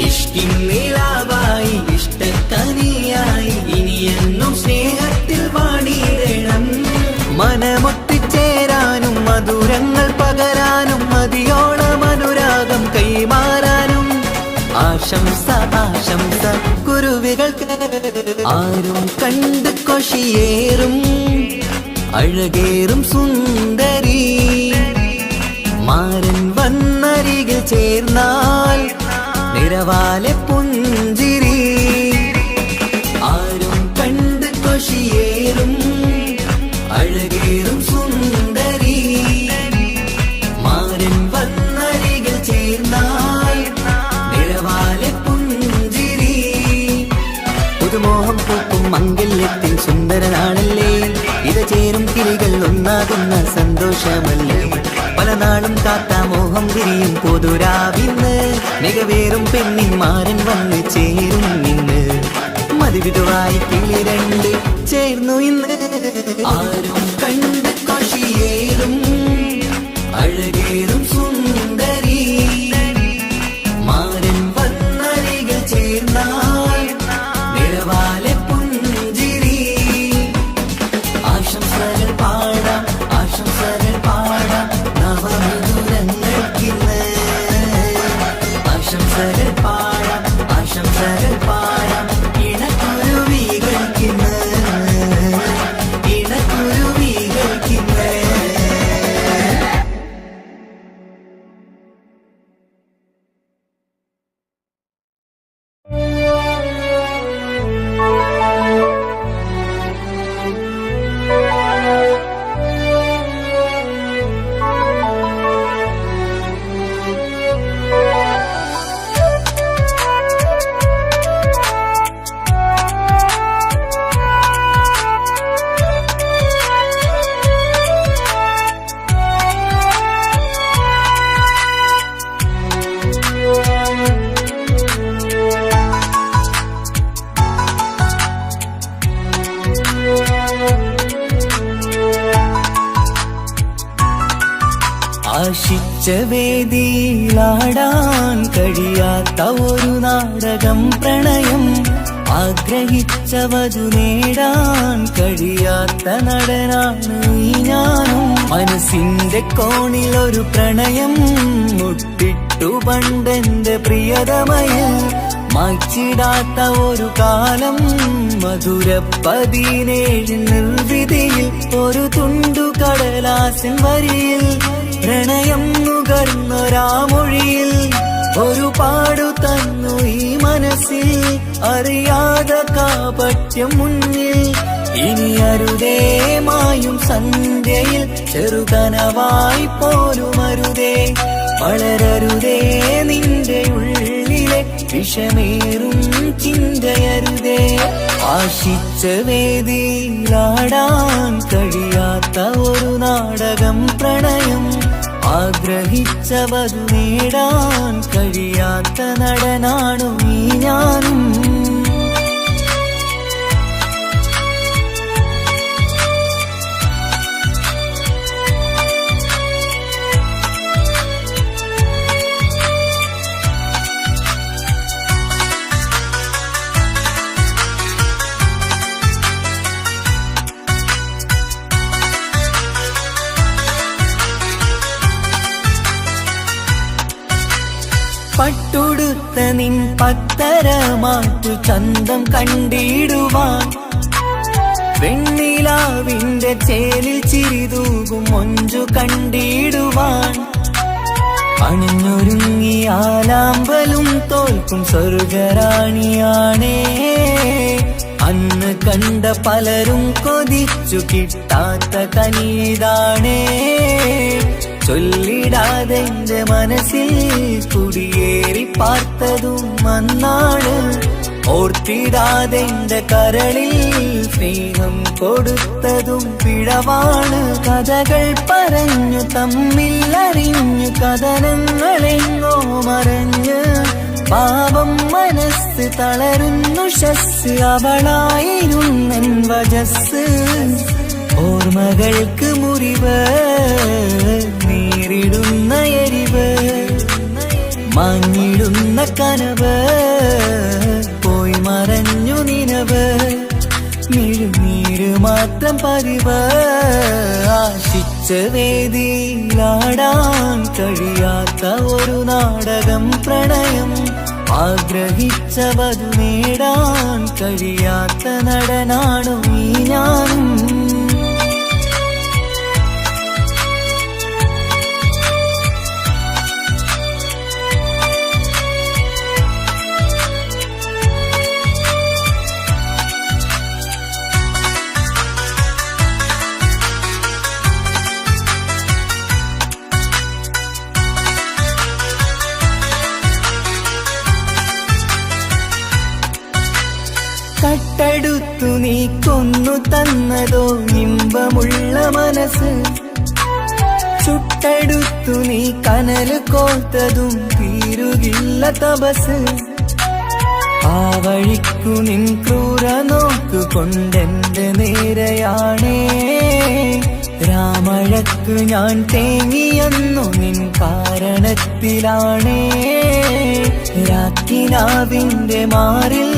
ഇഷ്കിൻ നിലാവായി ഇഷ്ടക്കനിയായി ഇനിയെന്നും സ്നേഹത്തിൽ വാണിയിടണം മനമൊട്ടിച്ചേരാനും മധുരങ്ങൾ പകരാനും മതിയോളം അനുരാഗം കൈമാറാനും ആശംസ ആശംസ കുരുവികൾക്ക് ആരും കണ്ട് കൊഷിയേറും അഴകേറും സുന്ദരി മാരൻ വന്നരികിൽ ചേർന്നാൽ നിറവാലെ പുഞ്ചിരി ആരും കണ്ട് കൊഷിയേറും അഴകേറും സുന്ദരി മാരൻ വന്നരികിൽ ചേർന്നാൽ നിറവാലെ പുഞ്ചിരി പാട്ടുമാകുന്ന സന്തോഷമല്ലേ പല നാളും കാത്ത മോഹം തിരിയും പൊതുരാവിന്ന് മികവേറും പെണ്ണിന്മാരൻ വന്ന് ചേരും ഇന്ന് മതിവിധുവായി കിളി രണ്ട് ചേർന്നു ഇന്ന് ആരും കണ്ട് കൊഷിയേറും അഴകേറും സുന്ദരി മാരൻ വന്നരികൾ ചേർന്നാൽ നിറവാലെ പുഞ്ചിരി ആശംസകൾ പാടാം നവമധുരങ്ങൾക്കിന്ന് ആശംസകൾ പാടാം ഇണക്കുരുവികൾക്കിന്ന് ആശിച്ച വേദിയിലാടാൻ കഴിയാത്ത ഒരു നാടകം പ്രണയം ആഗ്രഹിച്ച വധു നേടാൻ കഴിയാത്ത നടനാണ് ഈ ഞാനും മനസ്സിന്റെ കോണിൽ ഒരു പ്രണയം മുട്ടിട്ടു പണ്ടെന്റെ പ്രിയതമയിൽ മായ്ച്ചിടാത്ത ഒരു കാലം മധുര 17 നിർവിധിയിൽ ഒരു തുണ്ടു കടലാസിൻ വരിയിൽ പ്രണയം നുകർന്നൊരാമൊഴിയിൽ ഒരു പാടു തന്നു ഈ മനസ്സിൽ അറിയാതെ കാപട്യം മുന്നിൽ ഇനി അരുതേ മായും സന്ധ്യയിൽ ചെറുകനവായി പോലും അരുതേ വളരരുതേ നിന്റെ ഉള്ളിലെ വിഷമേറും ചിന്തയരുതേ ആശിച്ച വേദിയിലാടാൻ കഴിയാത്ത ഒരു നാടകം പ്രണയം ആഗ്രഹിച്ച വധു നേടാൻ കഴിയാത്ത നടനാണു ഈ ഞാനും പട്ടുടുത്ത നിൻ പത്തരമാറ്റു ചന്തം കണ്ടിടുവാൻ വെണ്ണിലാവിന്റെ ചേലിൽ ചിരിതൂകും മൊഞ്ചു കണ്ടിടുവാൻ അണിഞ്ഞൊരുങ്ങിയാലാമ്പലും തോൽക്കും സ്വർഗറാണിയാണേ അന്ന് കണ്ട പലരും കൊതിച്ചു കിട്ടാത്ത കനിതാണേ ചൊല്ലിടാതെ എന്റെ മനസ്സിൽ കുടിയേറി പാർത്തതും അന്നാണ് ഓർത്തിടാതെ എന്റെ കരളിൽ സ്നേഹം കൊടുത്തതും പിഴവാണ് കഥകൾ പറഞ്ഞു തമ്മിൽ അറിഞ്ഞു കഥനങ്ങളെങ്ങോ മറഞ്ഞ് പാപം മനസ്സ് തളരുന്നു ശസ് അവളായിരുന്നൻ വജസ് ഓർമ്മകൾക്ക് മുറിവ് നേരിടുന്ന എരിവ് മങ്ങിടുന്ന കനവ് പോയി മറഞ്ഞു നിനവ് മിഴുനീര് മാത്രം പതിവ് ആശിച്ച വേദിയിലാടാൻ കഴിയാത്ത ഒരു നാടകം പ്രണയം ആഗ്രഹിച്ച വധു നേടാൻ കഴിയാത്ത നടനാണു ഈ ഞാനും കട്ട ചുട്ടെടുത്തു നീ കൊന്നു തന്നതോ ഇമ്പമുള്ള മനസ്സ്, ചുട്ടെടുത്തു നീ കനല് കോർത്തതും തീരുകില്ല തപസ്. ആ വഴിക്കു നിൻ ക്രൂര നോക്കുകൊണ്ടെന്റെ നേരെയാണേ, രാമഴക്കു ഞാൻ തേങ്ങിയെന്നു നിൻ കാരണത്തിലാണേ. രാക്കിനാവിന്റെ മാറിൽ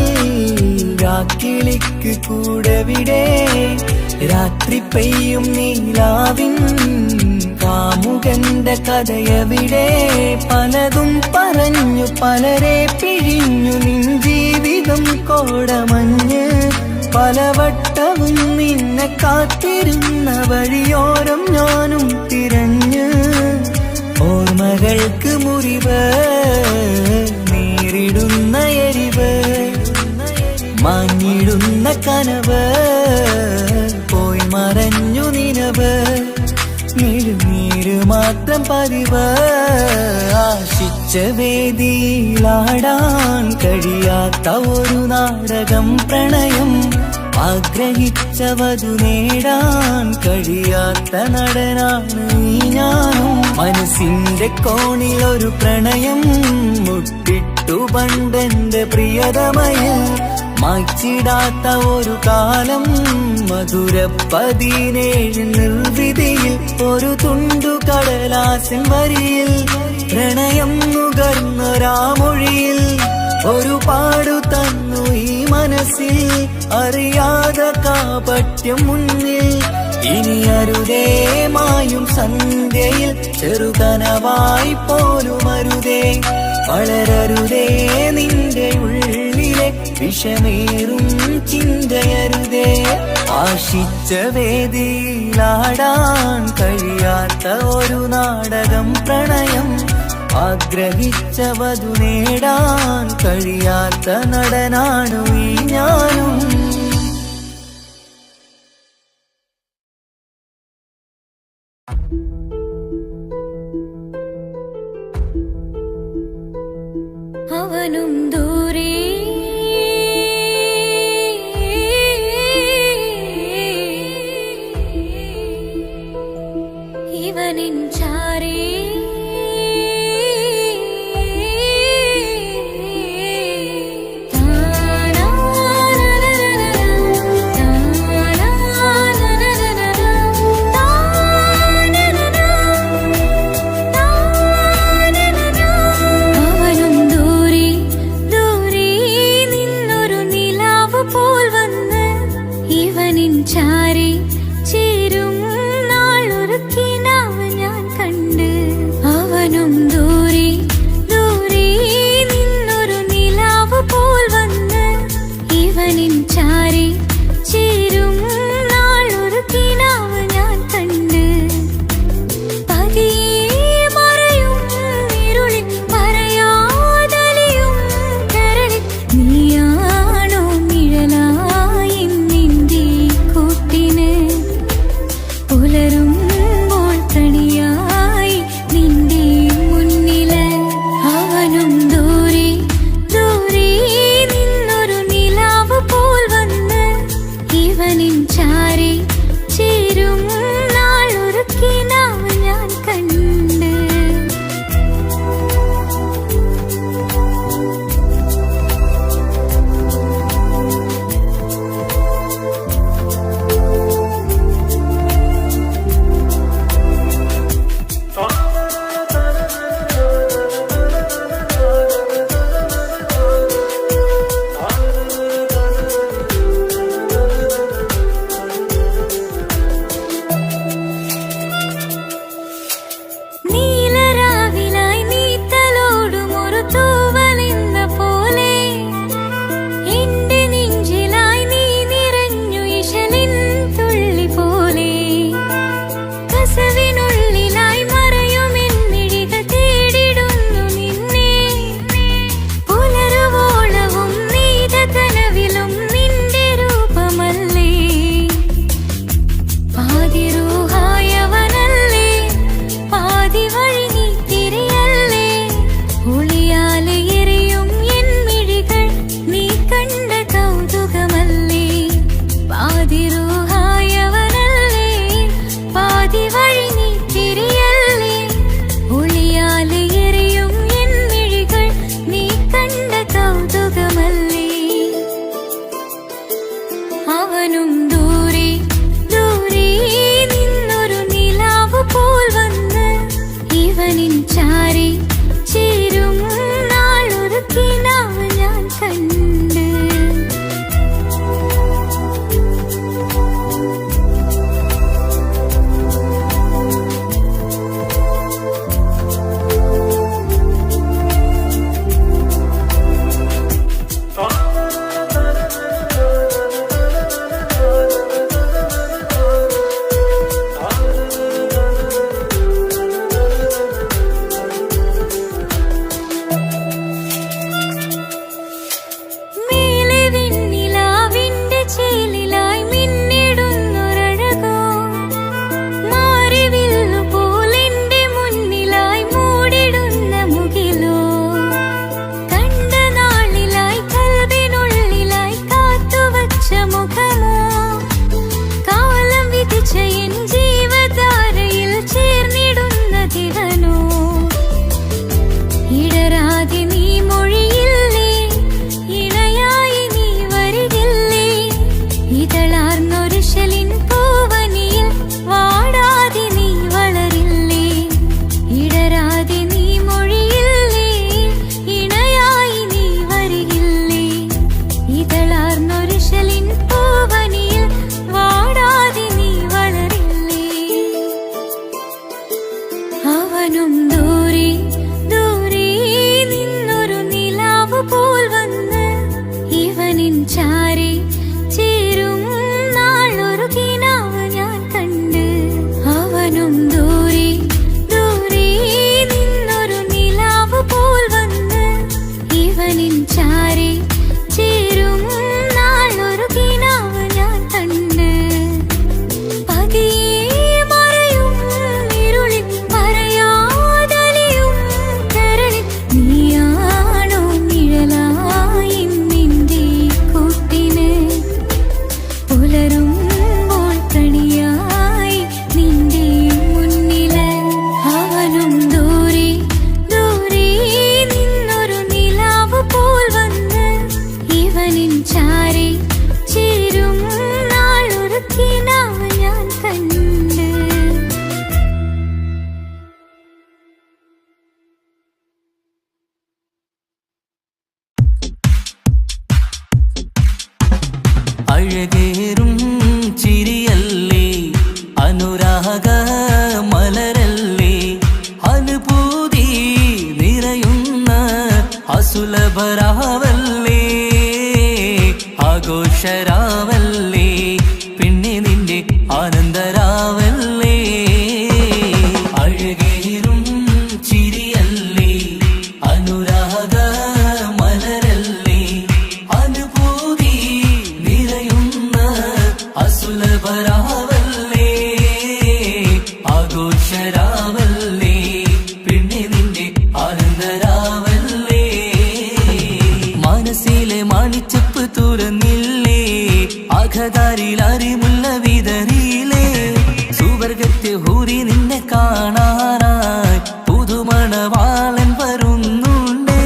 രാക്കിളിക്ക് കൂടെവിടെ, രാത്രി പെയ്യും നീലാവിൻ കാമുകന്റെ കഥയവിടെ. പലതും പറഞ്ഞു പലരെ പിഴിഞ്ഞു നിൻ ജീവിതം കോടമഞ്ഞ്, പലവട്ടവും നിന്നെ കാത്തിരുന്ന വഴിയോരം ഞാനും തിരഞ്ഞ്. ഓർമ്മകൾക്ക് മുറിവ്, നേരിടുന്ന എരിവ്, മാഞ്ഞിടുന്ന കനവ്, പോയി മറഞ്ഞു നിനവ്, നീര് മാത്രം പതിവ്. ആശിച്ച വേദിയിലാടാൻ കഴിയാത്ത ഒരു നാടകം പ്രണയം, ആഗ്രഹിച്ചവതു നേടാൻ കഴിയാത്ത നടനാണ് ഈ ഞാനും. മനസ്സിന്റെ കോണിലൊരു പ്രണയം മുട്ടിട്ടു പണ്ടെന്റെ പ്രിയതമയിൽ, മായ്ച്ചിടാത്ത ഒരു കാലം മധുര 17 നിർവിധിയിൽ. ഒരു തുണ്ടു കടലാസിൻ വരിയിൽ പ്രണയം നുകർന്നൊരാമൊഴിയിൽ, ഒരു പാടു തന്നു ഈ മനസ്സിൽ അറിയാതെ കാപട്യം മുന്നിൽ. ഇനി അരുതേ മായും സന്ധ്യയിൽ ചെറുകനവായി പോലും അരുതേ, വളരരുതേ നിന്റെ ഉള്ളിലെ വിഷമേറും ചിന്തയരുതേ. ആശിച്ച വേദിയിലാടാൻ കഴിയാത്ത ഒരു നാടകം പ്രണയം, ആഗ്രഹിച്ചവതു നേടാൻ കഴിയാത്ത നടനാണു ഈ ഞാനും. അവനും ദൂരെ ഇവനിൻ ചാരേ, അവനും ദൂരെ ഇടരാതെ നീ മൊഴിയില്ലേ, ഇണയായി നീ വരികില്ലേ, ഇതളാർന്നൊരു ശലിൻ പൂവനിയിൽ വാടാതെ നീ വളരില്ലേ, ഇടരാതെ നീ മൊഴിയില്ലേ, ഇണയായി നീ വരികില്ലേ, ഇതളാർന്നൊരു ശലിൻ പൂവനിയിൽ വാടാതെ നീ വളരില്ലേ. അവനും ദൂരെ ദൂരെ നിന്നൊരു നിലാവ് പോൽ വന്ന് ഇവനിൻ ചാരി ചേരും നാളൊരു കിനാവ് ഞാൻ കണ്ട്. അവനും ദൂരെ ദൂരെ നിന്നൊരു നിലാവ് പോൽ വന്ന് ഇവനിൻ ചാരി ചേരും നാളൊരു കിനാവ് ഞാൻ കണ്ട്. പതിയെ മറയും ഇരുളിൽ പറയാതലിയും കരളിൽ നീയാണോ നിഴലായി നിന്റെ കൂട്ടിന്, പുലരുമ്പോൾ കണിയായി നിന്റെ മുന്നില്. അവനും ദൂരെ ദൂരെ നിന്നൊരു നിലാവ് പോൽ വന്ന് ഇവനിൻ ചാരി ചേരും നാളൊരു കിനാവ് ഞാൻ കണ്ട്. അഴകേറും ചിരിയല്ലേ, അനുരാഗ മലരല്ലേ, അനുഭൂതി നിറയുന്ന അസുലഭരാവല്ലേ, ആഘോഷരാവല്ലേ, പിന്നെ നിന്റെ ആനന്ദരാവല്ലേ. അഴകേറും ചിരിയല്ലേ, അനുരാഗ മലരല്ലേ, അനുഭൂതി നിറയുന്ന അസുലഭരാവല്ലേ, ആഘോഷരാവല്ലേ, പിന്നെ നിന്റെ ആനന്ദരാവല്ലേ. മനസ്സിലെ മാണിച്ചപ്പ് തുറന്നില്ലേ, അകതാരിൽ അറിമുല്ല വിതറിയില്ലേ, സുവർഗത്തെ ഹൂരി നിന്നെ കാണാനായി പുതുമണവാളൻ വരുന്നുണ്ടേ.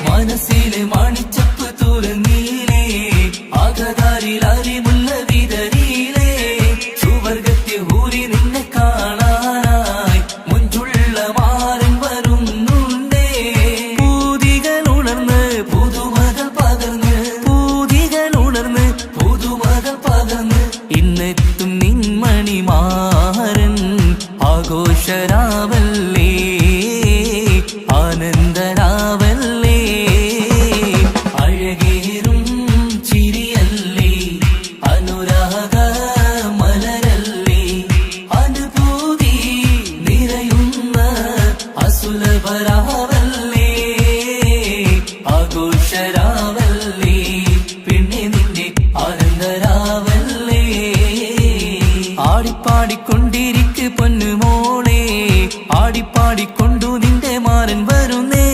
മനസ്സിലെ മാണിച്ചപ്പ് തുറന്നില്ലേ, അകതാരിൽ അറിമുല്ല വിതറിയില്ലേ, സുവർഗത്തെ ഹൂരി നിന്നെ കാണാനായി മുഞ്ചുള്ള മാരൻ വരുന്നുണ്ടേ. പൂതികൾ ഉണർന്ന് പുതുമകൾ പകർന്ന്, പൂതികൾ ഉണർന്ന് പുതുമകൾ പകർന്ന്, ഇന്നെത്തും നിൻമണിമാരൻ ആഘോഷരാവല്ലേ, ആനന്ദരാവല്ലേ. അഴകേറും ചിരിയല്ലേ, അനുരാഗ മലരല്ലേ, അനുഭൂതി നിറയുന്ന അസുലഭരാവല്ലേ, ആഘോഷരാവല്ലേ, പിന്നെ നിന്റെ ആനന്ദരാവല്ലേ. ആടിപ്പാടിക്കൊണ്ടിരിക്ക് പൊന്നുമോളെ, ആടിപ്പാടിക്കൊണ്ടു നിന്റെ മാരൻ വരുന്നേ,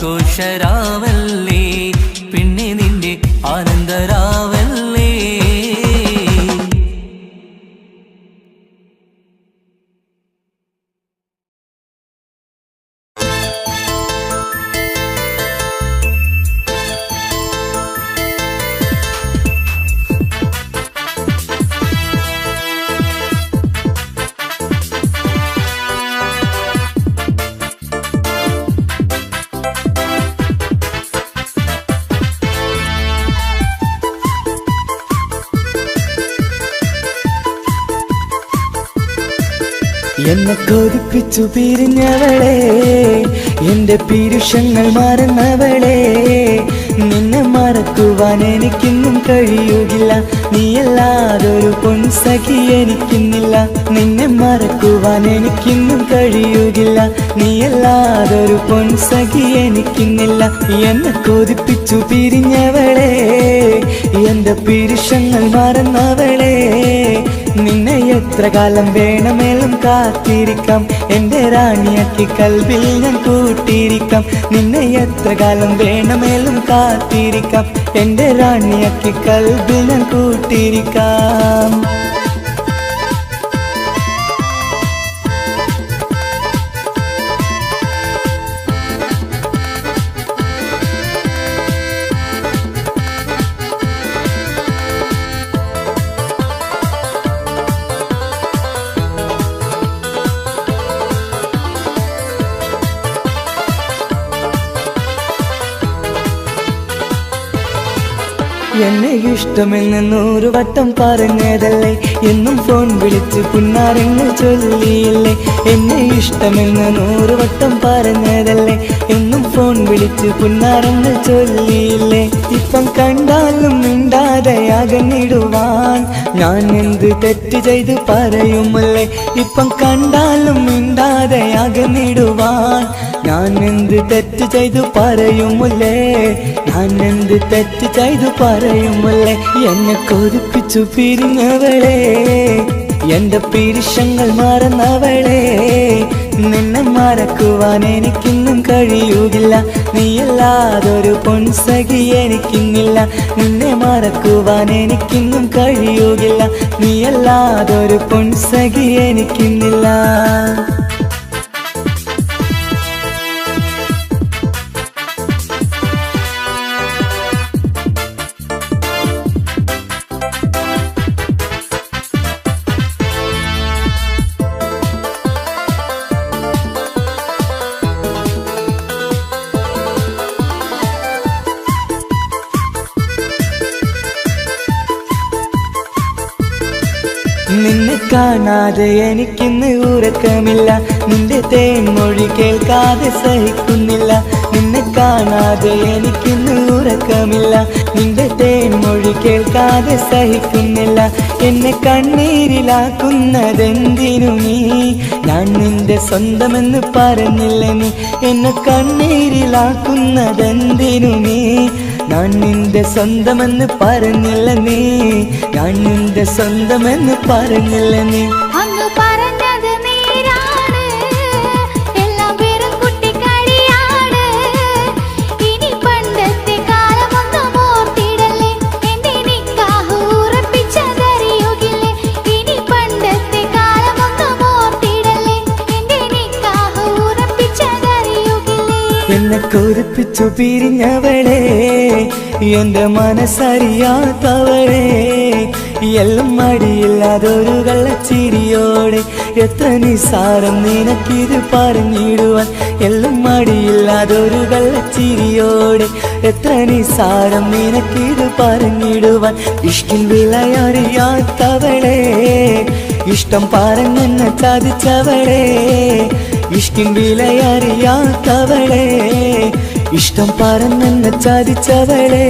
ആഘോഷരാവല്ലേ പിന്നെ നിന്റെ ആനന്ദരാവല്ലേ. എന്നെ കൊതിപ്പിച്ചു പിരിഞ്ഞവളെ, എന്റെ പീരുഷങ്ങൾ മറന്നവളെ, നിന്നെ മറക്കുവാൻ എനിക്കിന്നും കഴിയുകില്ല, നീയല്ലാതൊരു പൊൻസഖി എനിക്കിന്നില്ല. നിന്നെ മറക്കുവാൻ എനിക്കിന്നും കഴിയുകില്ല, നീയല്ലാതൊരു പൊൻസഖി എനിക്കിന്നില്ല. എന്നെ കൊതിപ്പിച്ചു പിരിഞ്ഞവളെ, എന്റെ പീരുഷങ്ങൾ മറന്നവളെ, നിന്നെ എത്ര കാലം വേണമെങ്കിലും കാത്തിരിക്കാം, എന്റെ റാണിയാക്കി കൽവിൽ ഞാൻ കൂട്ടിയിരിക്കാം. നിന്നെ എത്ര കാലം വേണമെങ്കിലും കാത്തിരിക്കാം, എന്റെ റാണിയാക്കി കൽവിൽ ഞാൻ കൂട്ടിയിരിക്കാം. എന്നെ ഇഷ്ടമെന്ന് 100 വട്ടം പറഞ്ഞതല്ലേ, എന്നും ഫോൺ വിളിച്ച് പുന്നാരങ്ങൾ ചൊല്ലിയില്ലേ. എന്നെ ഇഷ്ടമെന്ന് 100 വട്ടം പറഞ്ഞതല്ലേ, എന്നും ഫോൺ വിളിച്ച് പുന്നാരങ്ങൾ ചൊല്ലിയില്ലേ. ഇപ്പം കണ്ടാലും മിണ്ടാതെ അകന്നിടുവാൻ ഞാൻ എന്ത് തെറ്റ് ചെയ്ത് പറയുമല്ലേ. ഇപ്പം കണ്ടാലും മിണ്ടാതെ അകന്നിടുവാൻ ഞാൻ എന്ത് തെറ്റ് ചെയ്തു പറയുമല്ലേ, ഞാൻ എന്ത് തെറ്റ് ചെയ്തു പറയുമല്ലേ. എന്നെ കൊതിപ്പിച്ചു പിരിഞ്ഞവളെ, എന്റെ പീരുഷങ്ങൾ മറന്നവളെ, നിന്നെ മറക്കുവാൻ എനിക്കിന്നും കഴിയുകില്ല, നീയല്ലാതൊരു പൊൻസഖി എനിക്കിന്നില്ല. നിന്നെ മറക്കുവാൻ എനിക്കിന്നും കഴിയുകില്ല, നീയല്ലാതൊരു പൊൻസഖി എനിക്കിന്നില്ല. നിന്നെ കാണാതെ എനിക്കിന്ന് ഉറക്കമില്ല, നിന്റെ തേൻമൊഴി കേൾക്കാതെ സഹിക്കുന്നില്ല. നിന്നെ കാണാതെ എനിക്കിന്ന് ഉറക്കമില്ല, നിന്റെ തേൻമൊഴി കേൾക്കാതെ സഹിക്കുന്നില്ല. എന്നെ കണ്ണീരിലാക്കുന്നതെന്തിനു നീ, ഞാൻ നിന്റെ സ്വന്തമെന്ന് പറഞ്ഞില്ല നീ. എന്നെ കണ്ണീരിലാക്കുന്നതെന്തിനു നീ, ഞാൻ നിന്റെ സ്വന്തമെന്ന് പറഞ്ഞില്ല നീ, ഞാൻ നിന്റെ സ്വന്തമെന്ന് പറഞ്ഞില്ല നീ. അങ്ങ് പറഞ്ഞത് നേരാണ്, എല്ലാം വെറും കുട്ടിക്കളിയാണ്. ഇനി പണ്ടത്തെ കാലമൊന്നും ഓർത്തിടല്ലേ, എന്റെ നിക്കാഹ് ഉറപ്പിച്ചതറിയുകില്ലേ. ഇനി പണ്ടത്തെ കാലമൊന്നും ഓർത്തിടല്ലേ, എന്റെ നിക്കാഹ് ഉറപ്പിച്ചതറിയുകില്ലേ. എന്നെ കൊതിപ്പിച്ചു പിരിഞ്ഞവളെ, എന്റെ മനസ്സറിയാത്തവളെ, എല്ലാം മടിയില്ലാതൊരു കള്ളച്ചിരിയോടെ, എത്ര നിസാരം നിനക്കിത് പറഞ്ഞിടുവാൻ. എല്ലാം മടിയില്ലാതൊരു കള്ളച്ചിരിയോടെ, എത്ര നിസാരം നിനക്കിത് പറഞ്ഞിടുവാൻ. ഇഷ്കിൻ വിലയറിയാത്തവളെ, ഇഷ്ടം പറഞ്ഞെന്നെ ചതിച്ചവളെ, ഇഷ്കിൻ വിലയറിയാത്തവളെ, ഇഷ്ടം പറഞ്ഞെന്നെ ചതിച്ചവളെ.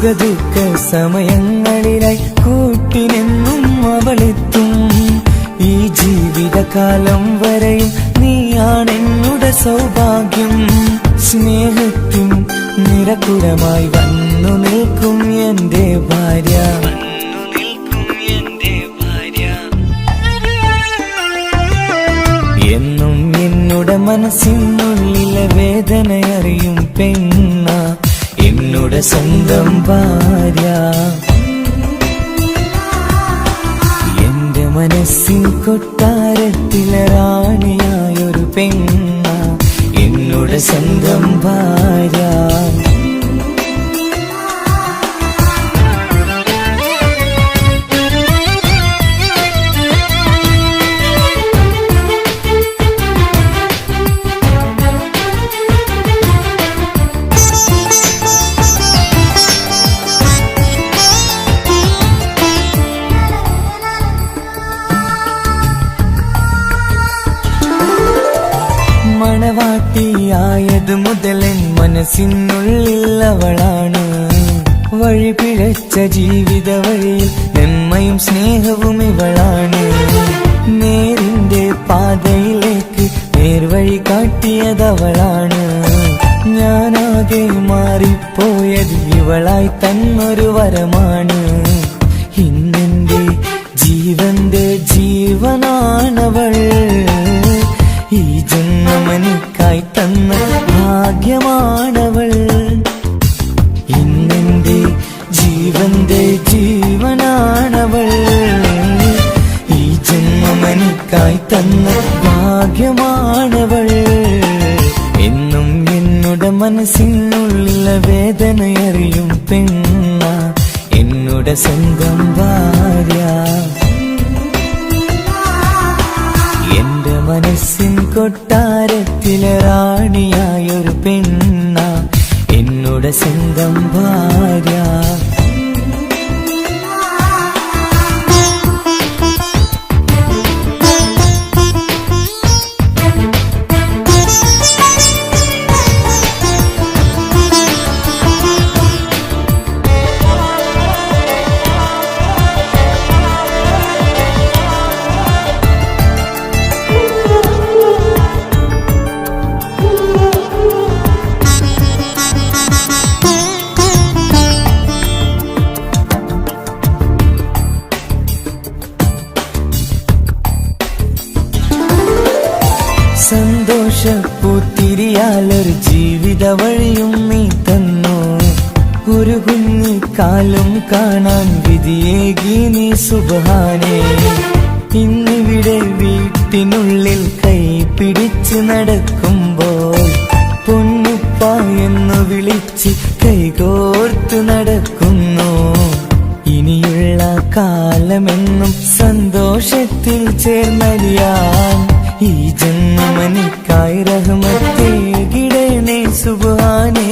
സുഖദുഃഖ സമയങ്ങളിലായി കൂട്ടിനെന്നും അവളെത്തും. ഈ ജീവിതകാലം വരെയും നീയാണെന്നുടെ സൗഭാഗ്യം. സ്നേഹത്തിൻ നിറകുടമായി വന്നു നിൽക്കും എന്റെ ഭാര്യ. എന്നും എന്നുടെ മനസ്സിനുള്ളിലെ വേദനയറിയും പെണ്ണ എന്നുടെ സ്വന്തം ഭാര്യ. എന്റെ മനസ്സിൻ കൊട്ടാരത്തിലെ റാണിയായൊരു പെണ്ണ എന്നുടെ സ്വന്തം ഭാര്യ. മണവാട്ടിയായത് മുതലൻ മനസ്സിനുള്ളിൽ അവളാണ്. വഴി പിഴച്ച ജീവിത വഴിയിൽ നന്മയും സ്നേഹവും ഇവളാണ്. നേരിന്റെ പാതയിലേക്ക് നേർവഴി കാട്ടിയതവളാണ്. ഞാനാകെ മാറിപ്പോയത് ഇവളായി തന്നൊരു വരമാണ്. ഇന്നെന്റെ ജീവന്റെ ജീവനാണവൾ. ഈ ജന്മമെനിക്കായി തന്ന ഭാഗ്യമാണവൾ. ഇന്നെന്റെ ജീവന്റെ ജീവനാണവൾ. ഈ ജന്മമെനിക്കായി തന്ന ഭാഗ്യമാണവൾ. എന്നും എന്നുടെ മനസ്സിനുള്ളിലെ വേദനയറിയും പെണ്ണ എന്നുടെ സ്വന്തം ഭാര്യ. എന്റെ മനസ്സിൻ കൊട്ടാരത്തിലെ റാണിയായൊരു പെണ്ണ എന്നുടെ സ്വന്തം ഭാര്യ. സന്തോഷപ്പൂത്തിരിയാലൊരു ജീവിത വഴിയും നീ തന്നു. ഒരു കുഞ്ഞിക്കാലും കാണാൻ വിധിയേകി നീ സുബ്ഹാനേ. ഇന്നിവിടെ വീട്ടിനുള്ളിൽ കൈ പിടിച്ച് നടക്കുമ്പോൾ പൊന്നുപ്പ എന്ന് വിളിച്ച് കൈകോർത്ത് നടക്കുന്നു. ഇനിയുള്ള കാലമെന്നും സന്തോഷത്തിൽ ചേർന്നലിയാൻ ഈ ജന്മമെനിക്കായി റഹ്മത്തേകിടണേ സുബ്ഹാനേ.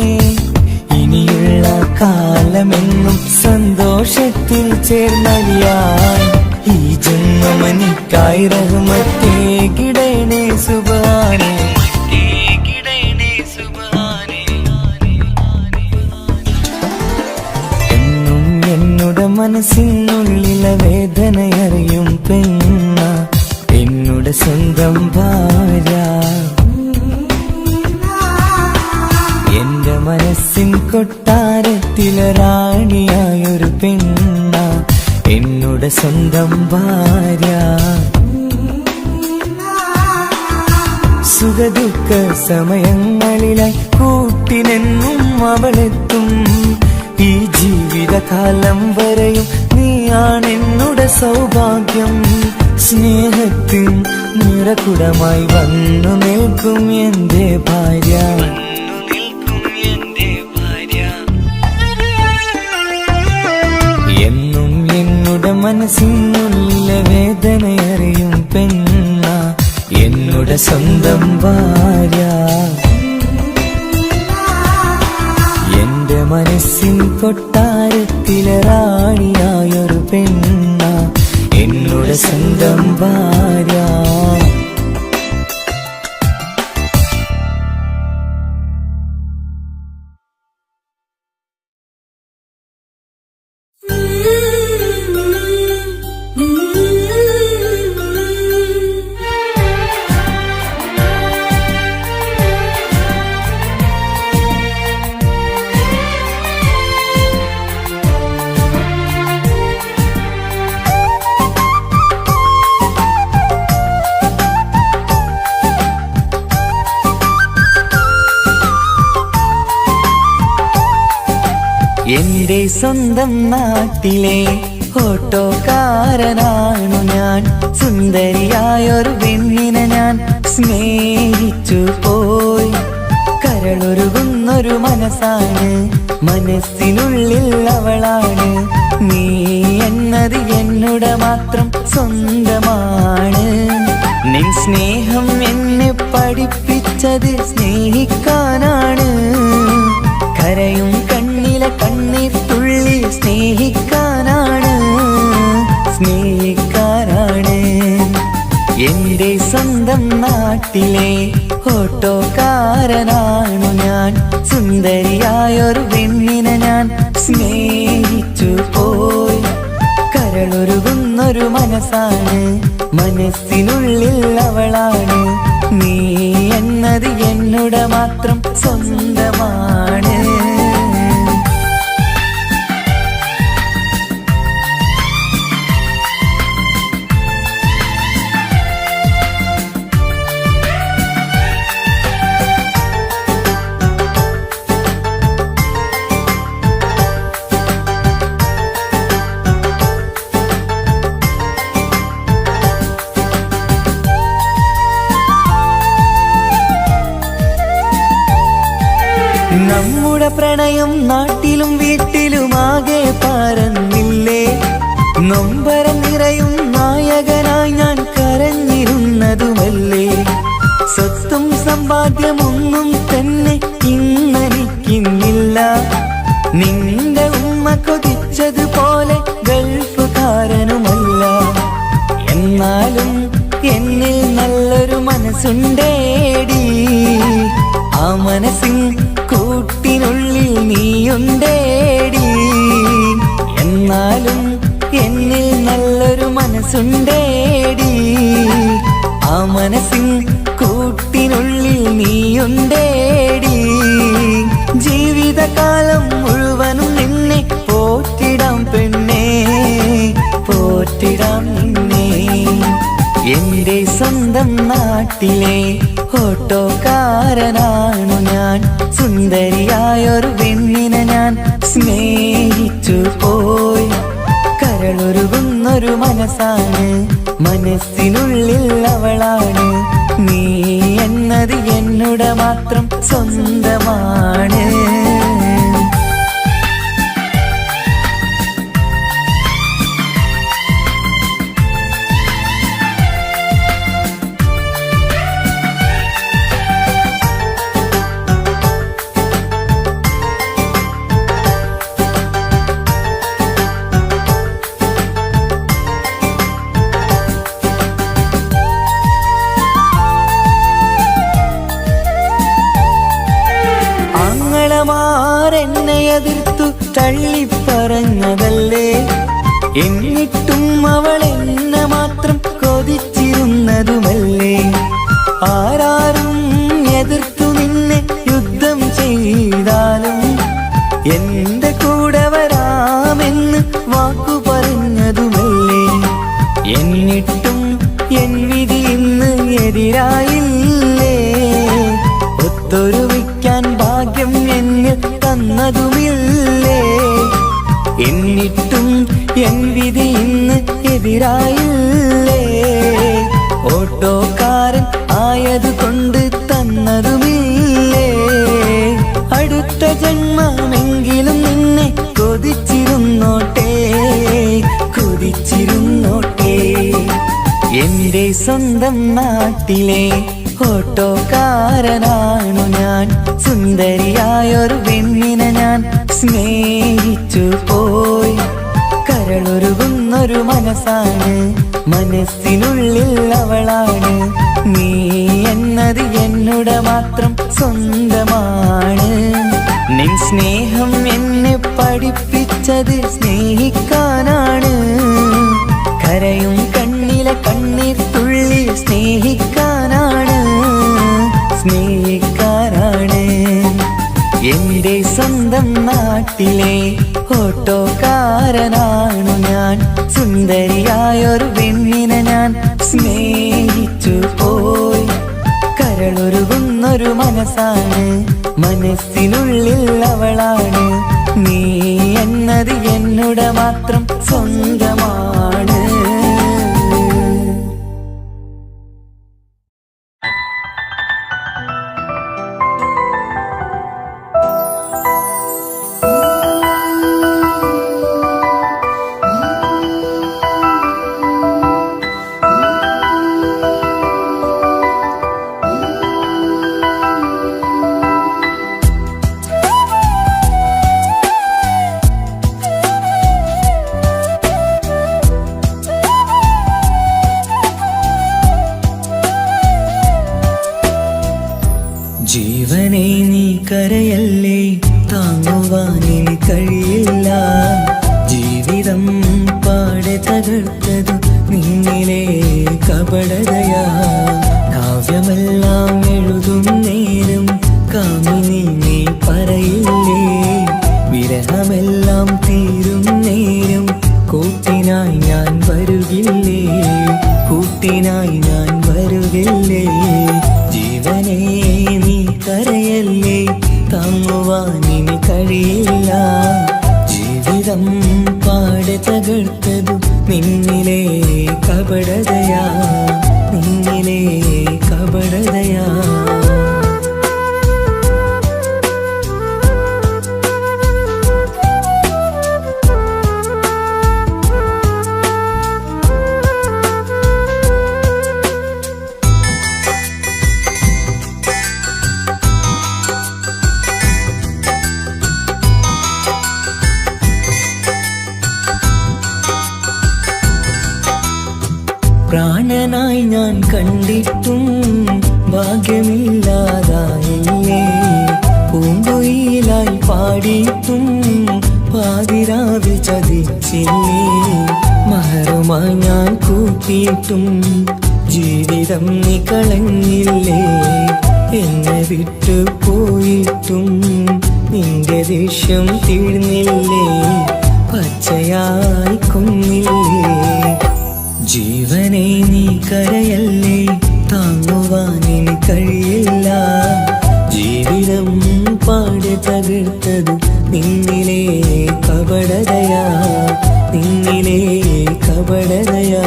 ഇനിയുള്ള കാലമെന്നും സന്തോഷത്തിൽ ചേർന്നലിയാൻ ഈ ജന്മമെനിക്കായി റഹ്മത്തേകിടണേ സുബ്ഹാനേ. എന്നും എന്നുടെ മനസ്സിനുള്ളിലെ വേദനയറിയും പെണ്ണ എന്നുടെ സ്വന്തം ഭാര്യ. എന്റെ മനസ്സിൻ കൊട്ടാരത്തിലെ റാണിയായൊരു പെണ്ണ എന്നുടെ സ്വന്തം ഭാര്യ. സുഖദുഃഖ സമയങ്ങളിലായി കൂട്ടിനെന്നും അവളെത്തും. ഈ ജീവിതകാലം വരെയും നീയാണെന്നുടെ സൗഭാഗ്യം. സ്നേഹത്തിൻ നിറകുടമായി വന്നു നിൽക്കും എന്റെ ഭാര്യ. എന്നും എന്നുടെ മനസ്സിനുള്ളിലെ വേദനയറിയും പെണ്ണ എന്നുടെ സ്വന്തം ഭാര്യ. എന്റെ മനസ്സിൻ കൊട്ടാരത്തിലെ റാണിയായൊരു പെണ്ണ എന്നുടെ സ്വന്തം ഭാര്യ. എന്റെ സ്വന്തം നാട്ടിലെ ഓട്ടോക്കാരനാണു ഞാൻ. സുന്ദരിയായൊരു പെണ്ണിനെ ഞാൻ സ്നേഹിച്ചു പോയി. കരളൊരുകുന്നൊരു മനസ്സാണ്, മനസ്സിനുള്ളിൽ അവളാണ്. നീ എന്നത് എന്നുടെ മാത്രം സ്വന്തമാണ്. നിൻ സ്നേഹം എന്നെ പഠിപ്പിച്ചത് സ്നേഹിക്കാനാണ്. കരയും കണ്ണിലെ കണ്ണീർ തുള്ളി സ്നേഹിക്കാനാണ്, സ്നേഹിക്കാനാണ്. എന്റെ സ്വന്തം നാട്ടിലെ ഓട്ടോക്കാരനാണു ഞാൻ. സുന്ദരിയായൊരു പെണ്ണിനെ ഞാൻ സ്നേഹിച്ചു പോയി. കരളൊരുകുന്നൊരു മനസ്സാണ്, മനസ്സിനുള്ളിൽ അവളാണ്. നീ എന്നത് എന്നുടെ മാത്രം സ്വന്തമാണ്. നമ്മുടെ പ്രണയം നാട്ടിലും വീട്ടിലുമാകെ പരന്നില്ലേ. നൊമ്പരം നിറയും നായകനായി ഞാൻ കരഞ്ഞിരുന്നതുമല്ലേ. സ്വത്തും സമ്പാദ്യമൊന്നും തന്നെ ഇന്നെനിക്കിന്നില്ല. നിന്റെ ഉമ്മ കൊതിച്ചതുപോലെ ഗൾഫുകാരനുമല്ല. എന്നാലും എന്നിൽ നല്ലൊരു മനസ്സുണ്ടേടി. ആ മനസ്സിൻ കൂട്ടിനുള്ളിൽ നീയുണ്ടേടി. എന്നാലും എന്നിൽ നല്ലൊരു മനസ്സുണ്ടേടി. ആ മനസ്സിൻ കൂട്ടിനുള്ളിൽ നീയുണ്ടേടി. ജീവിതകാലം മുഴുവനും നിന്നെ പോറ്റിടാം പെണ്ണേ, പോറ്റിടാം നിന്നെ. എന്റെ സ്വന്തം നാട്ടിലെ ഓട്ടോക്കാരനാണു ഞാൻ. സുന്ദരിയായൊരു പെണ്ണിനെ ഞാൻ സ്നേഹിച്ചു പോയി. കരളൊരുകുന്നൊരു മനസ്സാണ്, മനസ്സിനുള്ളിൽ അവളാണ്. നീ എന്നത് എന്നുടെ മാത്രം സ്വന്തമാണ്. എന്നെ എതിർത്തു തള്ളിപ്പറഞ്ഞതല്ലേ. എന്നിട്ടും അവൾ എന്നെ മാത്രം കൊതിച്ചിരുന്നതുമല്ലേ. ആരാരും എതിർത്തു നിന്നെ യുദ്ധം ചെയ്താലും എന്റെ കൂടെ വരാമെന്ന് വാക്കു പറഞ്ഞതുമല്ലേ. എന്നിട്ടും എൻ വിധി ഇന്ന് എതിരായില്ലേ. ഒത്തൊരുമിക്കാൻ ഭാഗ്യം എന്നിൽ തന്നതുമില്ലേ. എന്നിട്ടും എൻ വിധി ഇന്ന് എതിരായില്ലേ. ഓട്ടോക്കാരൻ ആയതുകൊണ്ട് തന്നതുമില്ലേ. അടുത്ത ജന്മമെങ്കിലും നിന്നെ കൊതിച്ചിരുന്നോട്ടെ, കൊതിച്ചിരുന്നോട്ടെ. എന്റെ സ്വന്തം നാട്ടിലെ ഓട്ടോക്കാരനാണു ഞാൻ. സുന്ദരിയായൊരു പെണ്ണിനെ ഞാൻ സ്നേഹിച്ചു പോയി. കരളൊരുകുന്നൊരു മനസ്സാണ്, മനസ്സിനുള്ളിൽ അവളാണ്. നീ എന്നത് എന്നുടെ മാത്രം സ്വന്തമാണ്. നിൻ സ്നേഹം എന്നെ പഠിപ്പിച്ചത് സ്നേഹിക്കാനാണ്. കരയും കണ്ണിലെ കണ്ണീർ തുള്ളി സ്നേഹിക്കാനാണ്, സ്നേഹിക്കാനാണ്. എന്റെ സ്വന്തം നാട്ടിലെ ഓട്ടോക്കാരനാണു ഞാൻ. സുന്ദരിയായൊരു പെണ്ണിനെ ഞാൻ സ്നേഹിച്ചു പോയി. കരളൊരുകുന്നൊരു മനസ്സാണ്, മനസ്സിനുള്ളിൽ അവളാണ്. നീ എന്നത് എന്നോട് മാത്രം സ്വന്തമാണ്. ജീവനെ നീ കരയല്ലേ, താങ്ങുവാനിനി കഴിയില്ല. ജീവിതം പാടെ തകർത്തതു നിന്നിലെ കപടതയാ. കാവ്യമെല്ലാം എഴുതും നേരം കാമിനി നീ പറയില്ലേ. വിരഹമെല്ലാം തീരും നേരം കൂട്ടിനായി ഞാൻ വരുകില്ലേ, കൂട്ടിനായി ഞാൻ വരുകില്ലേ. ജീവനെ നീ കരയല്ലേ, താങ്ങുവാനിനി കഴിയില്ല. ജീവിതം പാടെ തകർത്തതു നിന്നിലെ കപടതയാ, നിന്നിലെ കപടതയാ. പ്രാണനായി ഞാൻ കണ്ടിട്ടും ഭാഗ്യമില്ലാതായില്ലേ. പൂങ്കുയിലായി പാടിയിട്ടും പാതിരാവിൽ ചതിച്ചില്ലേ. മഹറുമായി ഞാൻ കൂട്ടിയിട്ടും ജീവിതം നീ കളഞ്ഞില്ലേ. എന്നെ വിട്ടു പോയിട്ടും നിന്റെ ദേഷ്യം തീർന്നില്ലേ, പച്ചയായി കൊന്നില്ലേ. ജീവനെ നീ കരയല്ലേ, താങ്ങുവാനിനി കഴിയില്ല. ജീവിതം പാടെ തകർത്തതു നിന്നിലെ കപടതയാ, നിന്നിലെ കപടതയാ.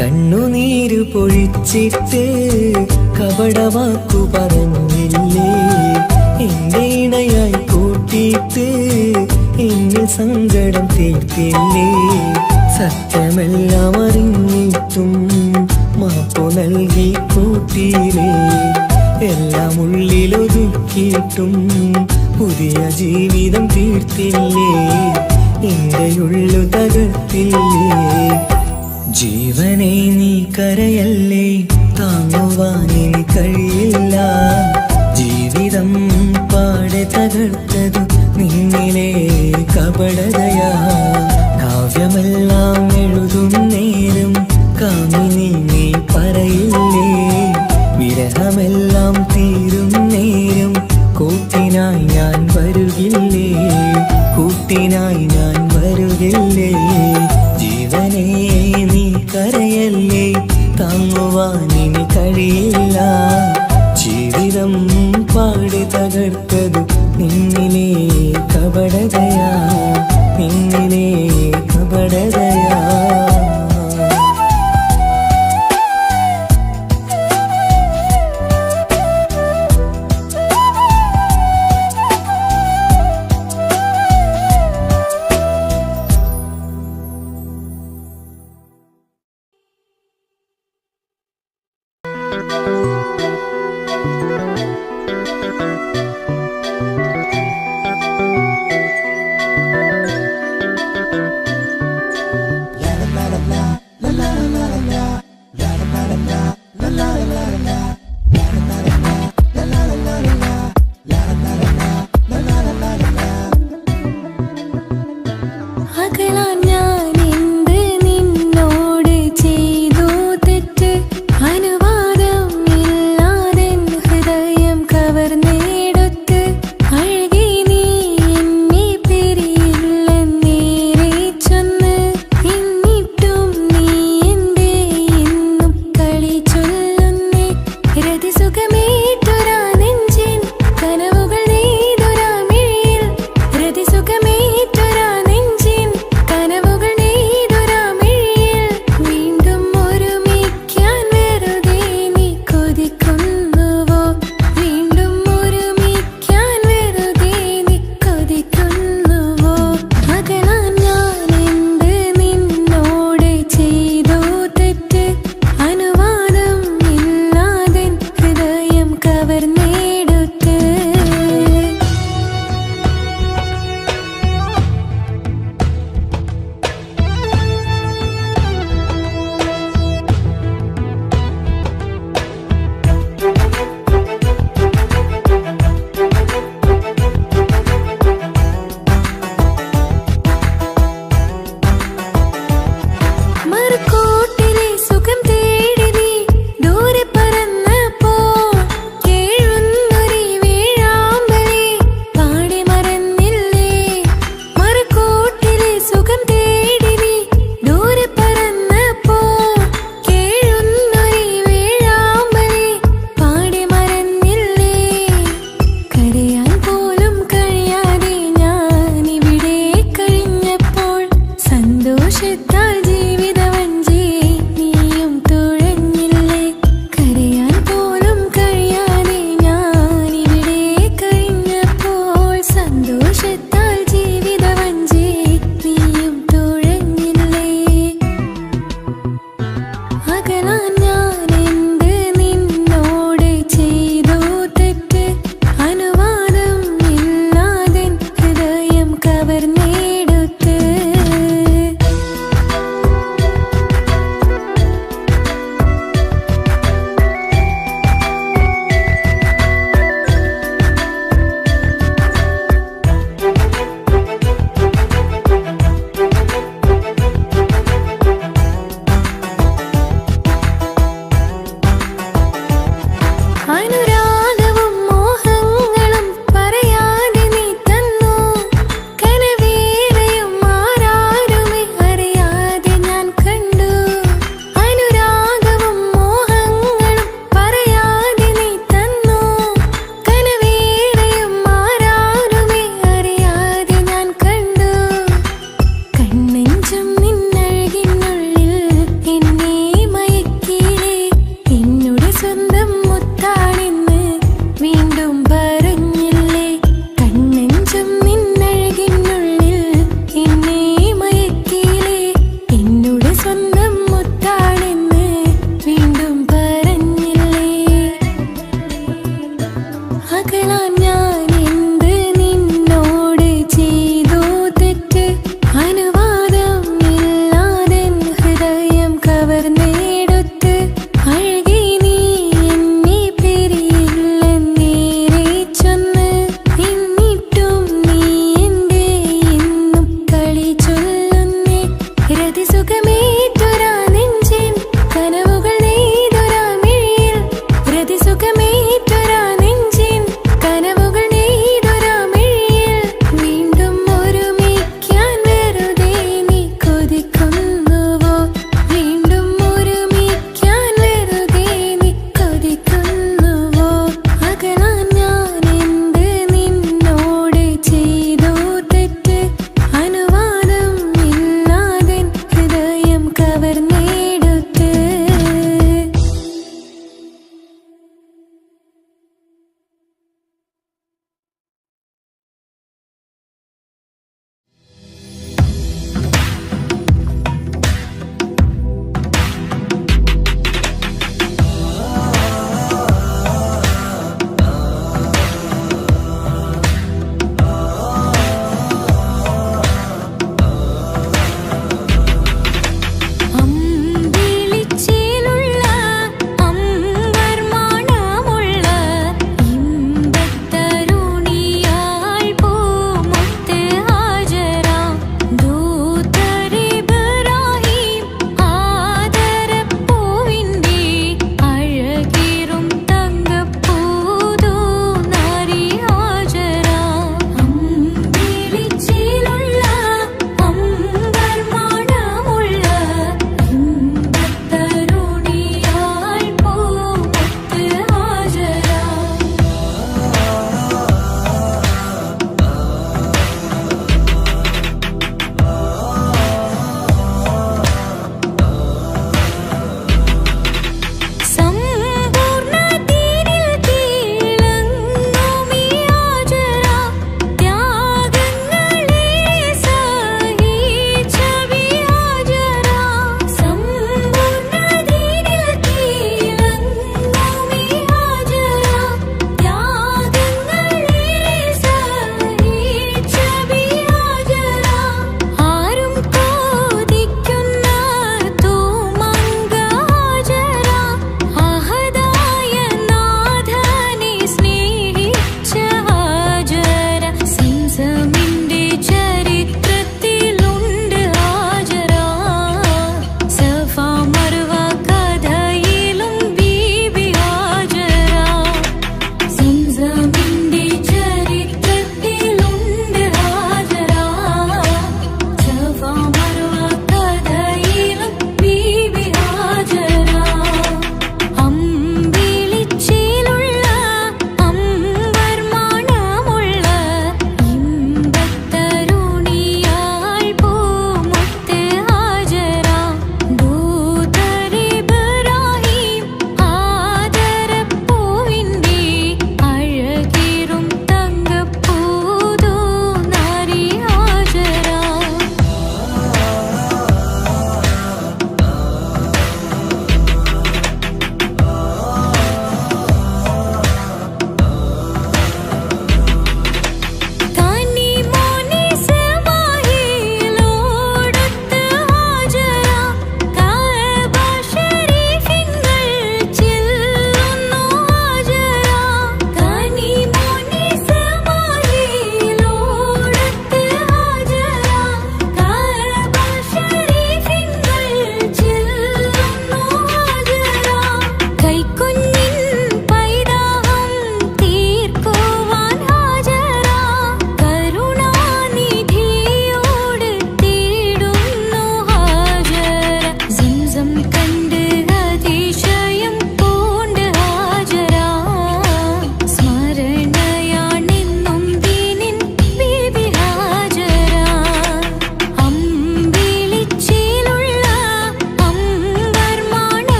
കണ്ണുനീര് പൊഴിച്ചിട്ട് കപടവാക്കു പറഞ്ഞില്ലേ. എന്റെ ഇണയായി കൂട്ടിയിട്ട് എന്നിൽ സങ്കടം തീർത്തില്ലേ. സത്യമെല്ലാം അറിഞ്ഞിട്ടും മാപ്പു നൽകി കൂട്ടിയില്ലേ. എല്ലാം ഉള്ളിലൊതുക്കിയിട്ടും പുതിയ ജീവിതം തീർത്തില്ലേ. എന്റെ ഉള്ളു തകർത്തില്ലേ. ജീവനെ നീ കരയല്ലേ, താങ്ങുവാനിനി കഴിയില്ല. ജീവിതം പാടെ തകർത്തതു നിന്നിലെ കപടതയാ. കാവ്യമെല്ലാം എഴുതും നേരം കാമിനി നീ പറയില്ലേ. വിരഹമെല്ലാം തീരും നേരം കൂട്ടിനായി ഞാൻ വരുകില്ലേ, കൂട്ടിനായി ഞാൻ വരുകില്ലേ. ജീവനെ നീ കരയല്ലേ, താങ്ങുവാനിനി കഴിയില്ല. ജീവിതം പാടെ തകർത്തതു നിന്നിലെ കപടതയാ, നിന്നിലെ കപടതയാ.